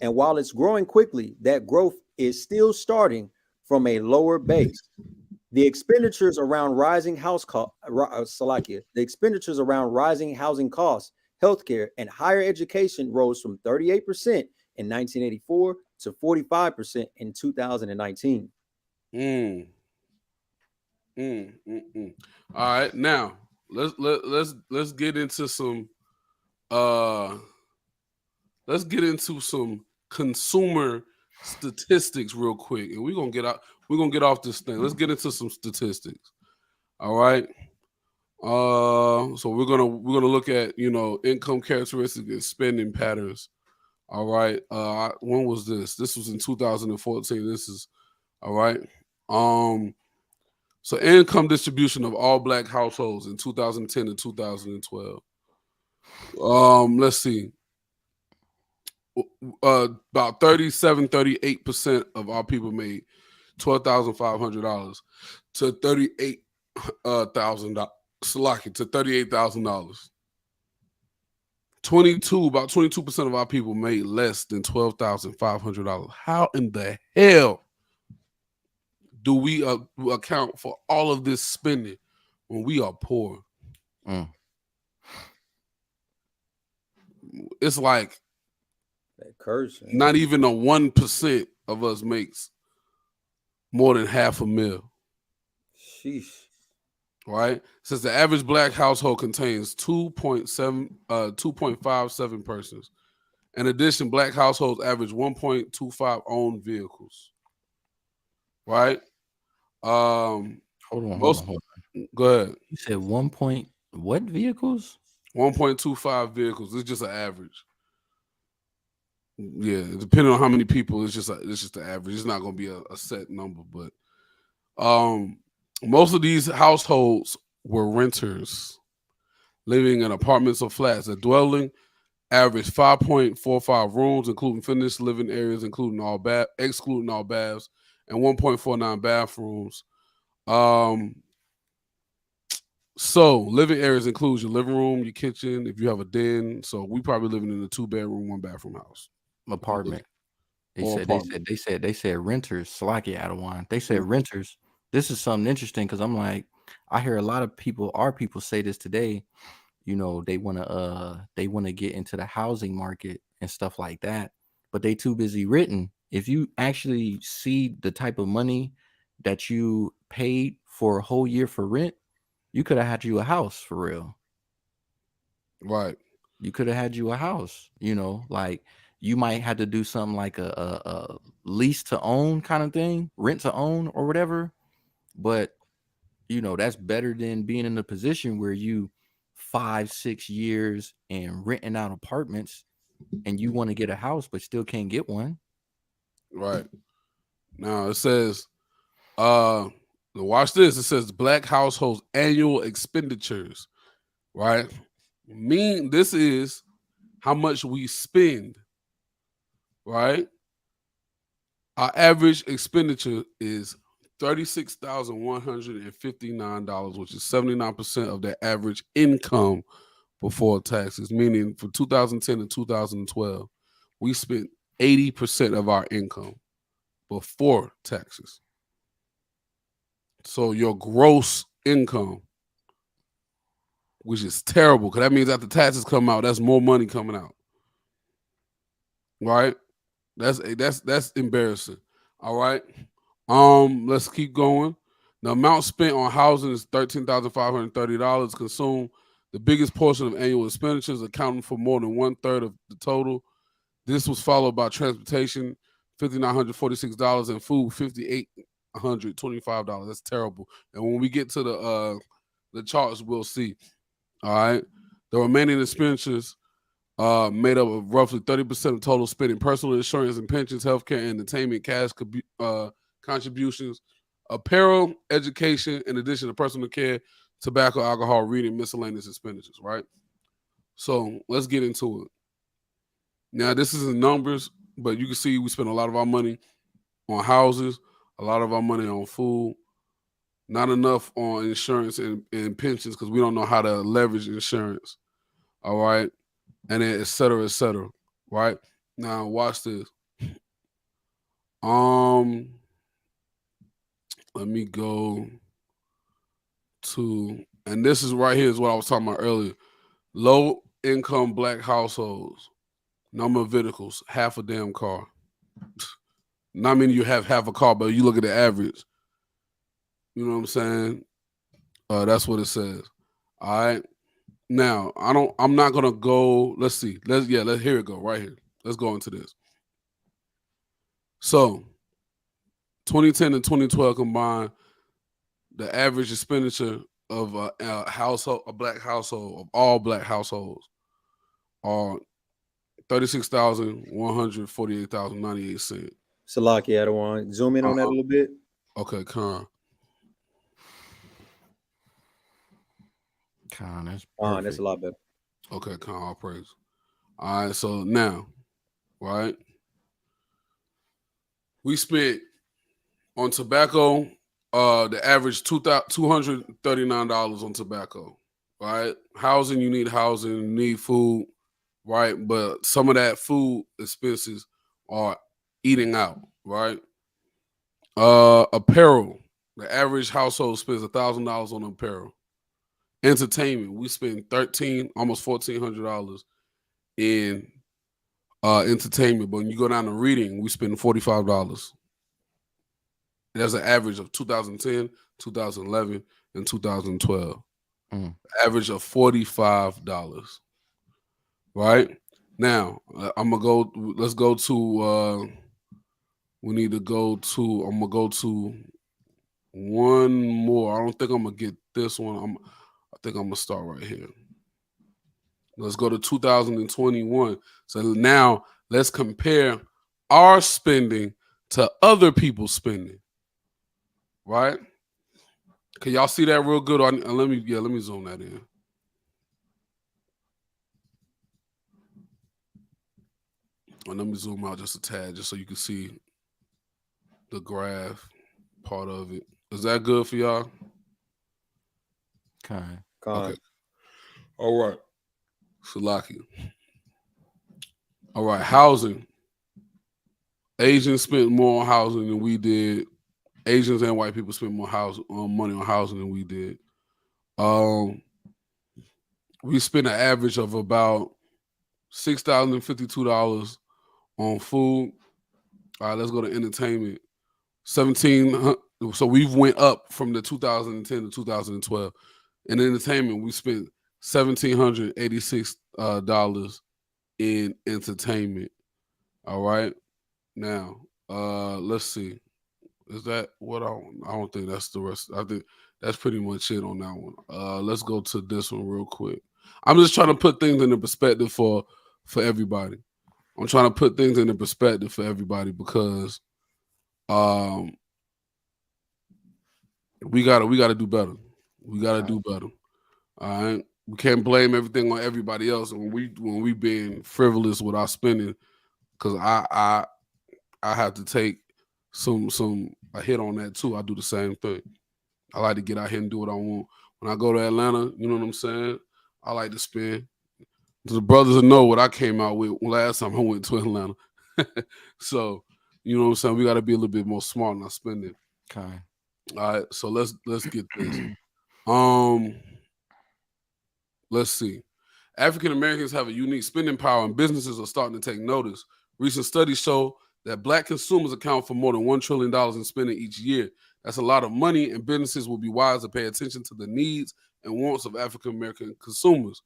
And while it's growing quickly, that growth is still starting from a lower base. The expenditures around rising the expenditures around rising housing costs, healthcare, and higher education rose from 38% in 1984 to 45% in 2019. All right, now let's get into some consumer statistics real quick, and we're gonna get off this thing. Let's get into some statistics. All right. So we're gonna look at income characteristics and spending patterns. All right. When was this? This was in 2014. This is all right. So income distribution of all Black households in 2010 and 2012. Let's see. About 38% of our people made $12,500 to $38,000. To $38,000. About 22% of our people made less than $12,500. How in the hell do we account for all of this spending when we are poor? It's like that curse. Not even a 1% of us makes more than $500,000. Sheesh. Right? Since the average Black household contains 2.57 persons. In addition, Black households average 1.25 owned vehicles. Right? Hold on. Go ahead. You said what vehicles? 1.25 vehicles. It's just an average. Yeah, depending on how many people, it's just the average. It's not going to be a set number, but most of these households were renters living in apartments or flats. A dwelling averaged 5.45 rooms, including finished living areas, excluding all baths, and 1.49 bathrooms. So living areas includes your living room, your kitchen, if you have a den. So we probably living in a 2-bedroom, 1-bathroom house. Apartment. They said renters. Salaki Adawan. They said renters. This is something interesting because I'm like, I hear a lot of people, our people say this today. They wanna get into the housing market and stuff like that, but they too busy renting. If you actually see the type of money that you paid for a whole year for rent, you could have had you a house for real. Right. You could have had you a house, like you might have to do something like a lease to own kind of thing, rent to own or whatever. But, that's better than being in a position where you 5-6 years and renting out apartments and you want to get a house, but still can't get one. Right. Now it says, watch this. It says Black households annual expenditures, right? This is how much we spend, right? Our average expenditure is $36,159, which is 79% of their average income before taxes. Meaning for 2010 and 2012, we spent 80% of our income before taxes. So your gross income, which is terrible, because that means after taxes come out, that's more money coming out. Right? That's embarrassing. All right. Let's keep going. The amount spent on housing is $13,530 consumed. The biggest portion of annual expenditures, accounting for more than 1/3 of the total. This was followed by transportation, $5,946, and food, $5,825. That's terrible. And when we get to the charts, we'll see. All right. The remaining expenditures made up of roughly 30% of total spending, personal insurance and pensions, healthcare, entertainment, cash contributions, apparel, education, in addition to personal care, tobacco, alcohol, reading, miscellaneous expenditures, right? So let's get into it. Now, this is in numbers, but you can see we spend a lot of our money on houses, a lot of our money on food, not enough on insurance and pensions because we don't know how to leverage insurance, all right? And then et cetera, right? Now, watch this. Let me go to, and this is right here is what I was talking about earlier. Low income black households, number of vehicles, half a damn car. Not many you have half a car, but you look at the average. You know what I'm saying? That's what it says. All right. Now, I'm not gonna go. Let's see. Here it go right here. Let's go into this. So 2010 and 2012 combined, the average expenditure of a household, a black household, of all black households, are $36,148.98. Salaki Adawan. Zoom in on that a little bit. Okay, Khan. That's that's a lot better. Okay, Khan, all praise. All right, so now, right, we spent on tobacco, the average $239 on tobacco, right? Housing, you need housing, you need food, right? But some of that food expenses are eating out, right? Apparel, the average household spends $1,000 on apparel. Entertainment, we spend almost $1,400 in entertainment, but when you go down to reading, we spend $45. There's an average of 2010, 2011, and 2012. Average of $45. Right? Now, I'm gonna go. Let's go to. We need to go to. I'm gonna go to one more. I don't think I'm gonna get this one. I think I'm gonna start right here. Let's go to 2021. So now let's compare our spending to other people's spending. Right? Can y'all see that real good? Let me zoom that in. And let me zoom out just a tad, just so you can see the graph part of it. Is that good for y'all? Okay. All right. Salaki. All right. Housing. Asians spent more on housing than we did. Asians and white people spent more money on housing than we did. We spent an average of about $6,052 on food. All right, let's go to entertainment. 17. So we've went up from the 2010 to 2012. In entertainment, we spent $1,786 in entertainment. All right. Now, let's see. Is that what I don't think that's the rest. I think that's pretty much it on that one. Let's go to this one real quick. I'm just trying to put things into perspective for everybody. I'm trying to put things into perspective for everybody because we gotta do better. We gotta do better. All right. We can't blame everything on everybody else when we being frivolous with our spending, because I have to take a hit on that too. I do the same thing. I like to get out here and do what I want. When I go to Atlanta, you know what I'm saying? I like to spend. The brothers know what I came out with last time I went to Atlanta. So, you know what I'm saying? We got to be a little bit more smart in our spending. Okay. All right. So let's get this. Let's see. African Americans have a unique spending power, and businesses are starting to take notice. Recent studies show that Black consumers account for more than $1 trillion in spending each year. That's a lot of money, and businesses will be wise to pay attention to the needs and wants of African American consumers.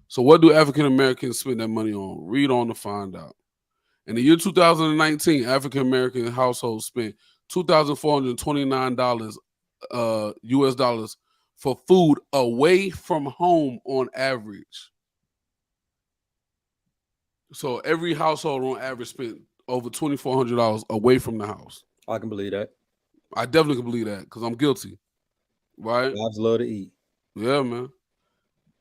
So what do African Americans spend their money on? Read on to find out. In the year 2019, African American households spent $2,429 US dollars for food away from home on average. So every household on average spent over $2,400 away from the house. I can believe that. I definitely can believe that because I'm guilty. Right? Wives love to eat. Yeah, man.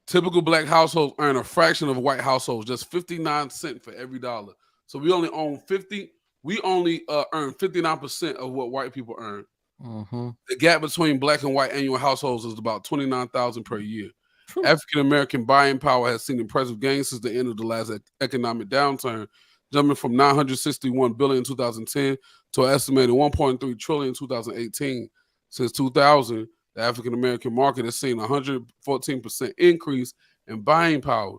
Typical black households earn a fraction of white households, just 59 cents for every dollar. So we only own 50. We only earn 59% of what white people earn. Mm-hmm. The gap between black and white annual households is about $29,000 per year. African American buying power has seen impressive gains since the end of the last economic downturn, jumping from $961 billion in 2010 to an estimated $1.3 trillion in 2018. Since 2000, the African American market has seen a 114% increase in buying power.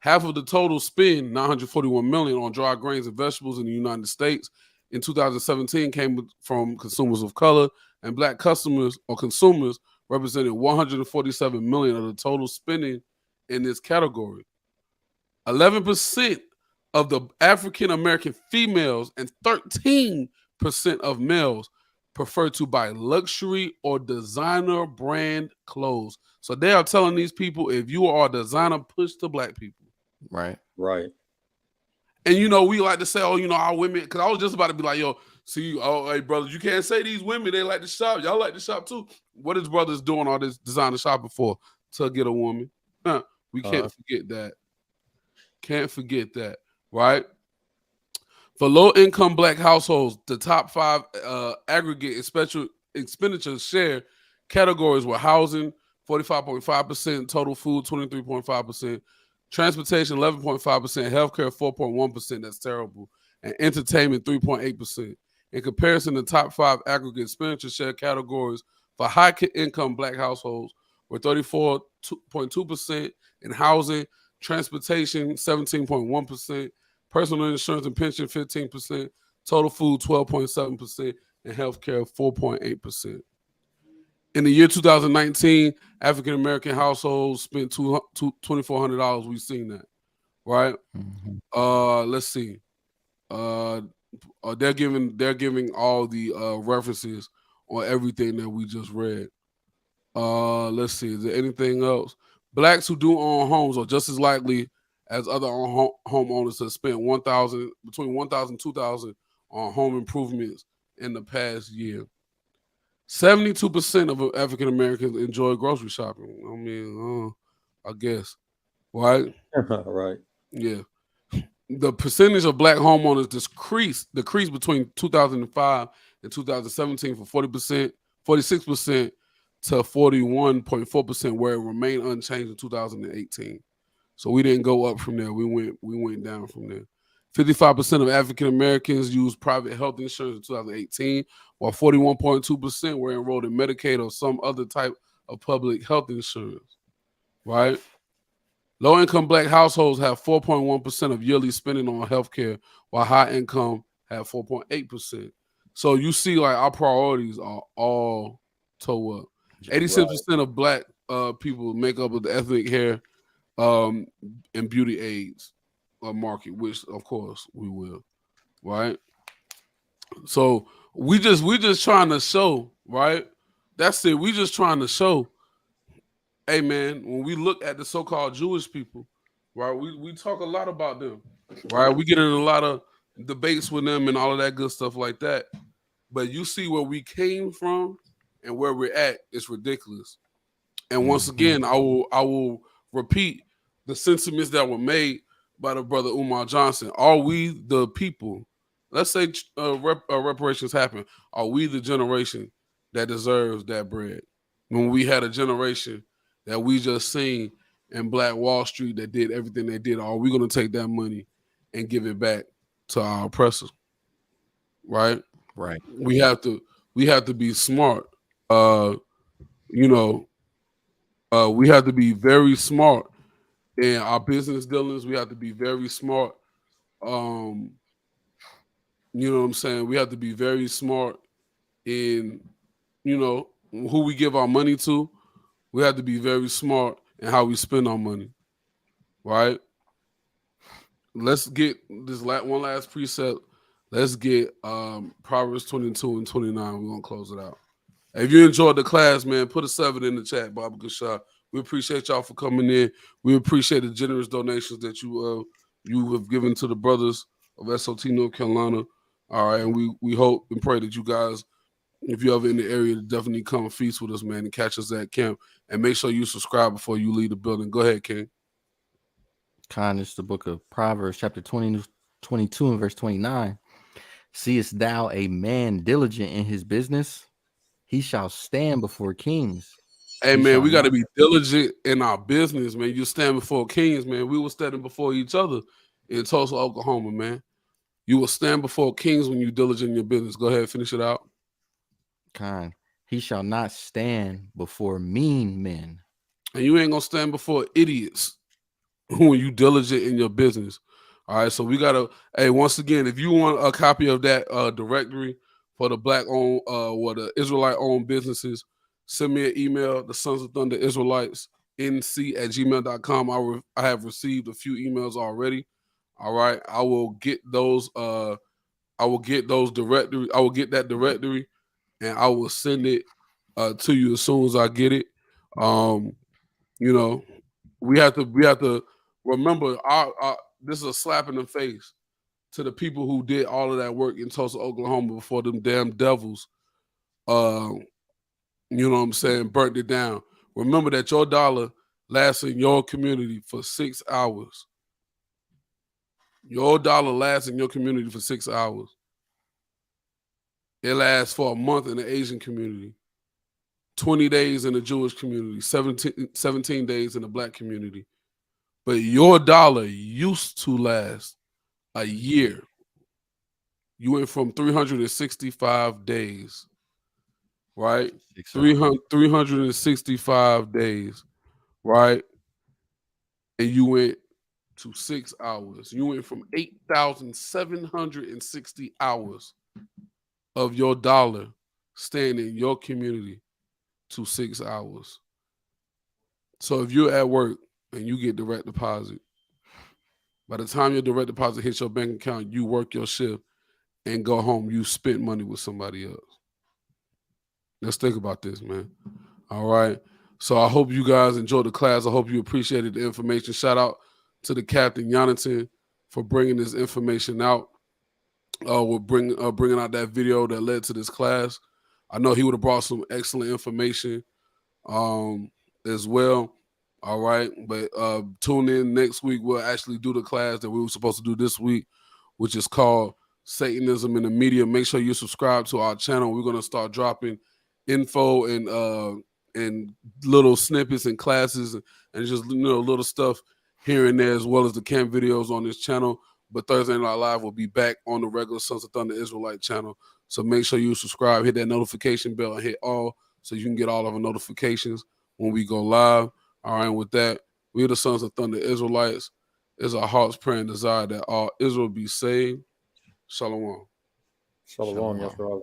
Half of the total spend, $941 million, on dry grains and vegetables in the United States in 2017 came from consumers of color, and black customers or consumers represented $147 million of the total spending in this category. 11% of the African American females and 13% of males prefer to buy luxury or designer brand clothes. So they are telling these people, if you are a designer, push to black people. Right. Right. And you know, we like to say, oh, you know, our women, because I was just about to be like, yo, see, oh, hey, brothers, you can't say these women, they like to shop. Y'all like to shop too. What is brothers doing all this designer shopping for? To get a woman. Huh. We can't forget that. Can't forget that, right? For low-income black households, the top 5 aggregate special expenditures share categories were housing, 45.5%, total food, 23.5%, transportation, 11.5%, healthcare, 4.1%, that's terrible, and entertainment, 3.8%. In comparison, the top 5 aggregate expenditure share categories for high-income black households were 34.2% in housing, transportation, 17.1%, personal insurance and pension, 15%, total food, 12.7%, and healthcare, 4.8%. In the year 2019, African-American households spent $2,400. We've seen that, right? Mm-hmm. Let's see. They're giving all the references on everything that we just read. Let's see. Is there anything else? Blacks who do own homes are just as likely as other homeowners to spend between $1,000 and $2,000 on home improvements in the past year. 72% of African Americans enjoy grocery shopping. I mean, I guess, right? Right. Yeah. The percentage of black homeowners decreased between 2005 and 2017 from 46% to 41.4%, where it remained unchanged in 2018. So we didn't go up from there. We went down from there. 55% of African Americans used private health insurance in 2018, while 41.2% were enrolled in Medicaid or some other type of public health insurance. Right? Low-income black households have 4.1% of yearly spending on healthcare, while high-income have 4.8%. So you see, like, our priorities are all toe up. 86% of black people make up of the ethnic hair and beauty aids market, which of course we will, right? So we just trying to show, right? That's it. We just trying to show, hey man, when we look at the so-called Jewish people, right? We talk a lot about them, right? We get in a lot of debates with them and all of that good stuff like that. But you see where we came from and where we're at, it's ridiculous. And once again, I will repeat the sentiments that were made by the brother Umar Johnson. Are we the people? Let's say reparations happen. Are we the generation that deserves that bread? When we had a generation that we just seen in Black Wall Street that did everything they did, are we going to take that money and give it back to our oppressors? Right? Right. We have to be smart. We have to be very smart in our business dealings. We have to be very smart. You know what I'm saying? We have to be very smart in, who we give our money to. We have to be very smart in how we spend our money. Right? Let's get this one last precept. Let's get Proverbs 22 and 29. We're going to close it out. If you enjoyed the class, man, put a 7 in the chat, Baba Cashapp. We appreciate y'all for coming in. We appreciate the generous donations that you you have given to the brothers of SOT North Carolina. All right, and we hope and pray that you guys, if you're ever in the area, to definitely come and feast with us, man, and catch us at camp. And make sure you subscribe before you leave the building. Go ahead, King. It's the book of Proverbs, chapter 22 and verse 29. Seest thou a man diligent in his business? He shall stand before kings. Hey, man, we got to be diligent in our business, man. You stand before kings, man. We were standing before each other in Tulsa, Oklahoma, man. You will stand before kings when you diligent in your business. Go ahead, finish it out. He shall not stand before mean men. And you ain't going to stand before idiots when you diligent in your business. All right, so we got to, hey, once again, if you want a copy of that directory for the Black-owned, or the Israelite-owned businesses, send me an email, the Sons of Thunder Israelites, nc@gmail.com. I have received a few emails already. All right, I will get those directory. I will get that directory, and I will send it to you as soon as I get it. You know, we have to remember this is a slap in the face to the people who did all of that work in Tulsa, Oklahoma before them damn devils, you know what I'm saying, burnt it down. Remember that your dollar lasts in your community for 6 hours. Your dollar lasts in your community for 6 hours. It lasts for a month in the Asian community, 20 days in the Jewish community, 17 days in the Black community. But your dollar used to last a year. You went from 365 days, right? 365 days, right? And you went to 6 hours. You went from 8,760 hours of your dollar staying in your community to 6 hours. So if you're at work and you get direct deposit, by the time your direct deposit hits your bank account, you work your shift and go home, you spent money with somebody else. Let's think about this, man. All right. So I hope you guys enjoyed the class. I hope you appreciated the information. Shout out to the Captain Yonatan for bringing this information out. We're bringing out that video that led to this class. I know he would have brought some excellent information as well. All right. But tune in next week. We'll actually do the class that we were supposed to do this week, which is called Satanism in the Media. Make sure you subscribe to our channel. We're going to start dropping info and little snippets and classes and just, you know, little stuff here and there, as well as the camp videos on this channel. But Thursday Night Live will be back on the regular Sons of Thunder Israelite channel. So make sure you subscribe, hit that notification bell, and hit all so you can get all of our notifications when we go live. All right, and with that, we are the Sons of Thunder Israelites. It's our heart's prayer and desire that all Israel be saved. Shalom. Shalom, Yasser.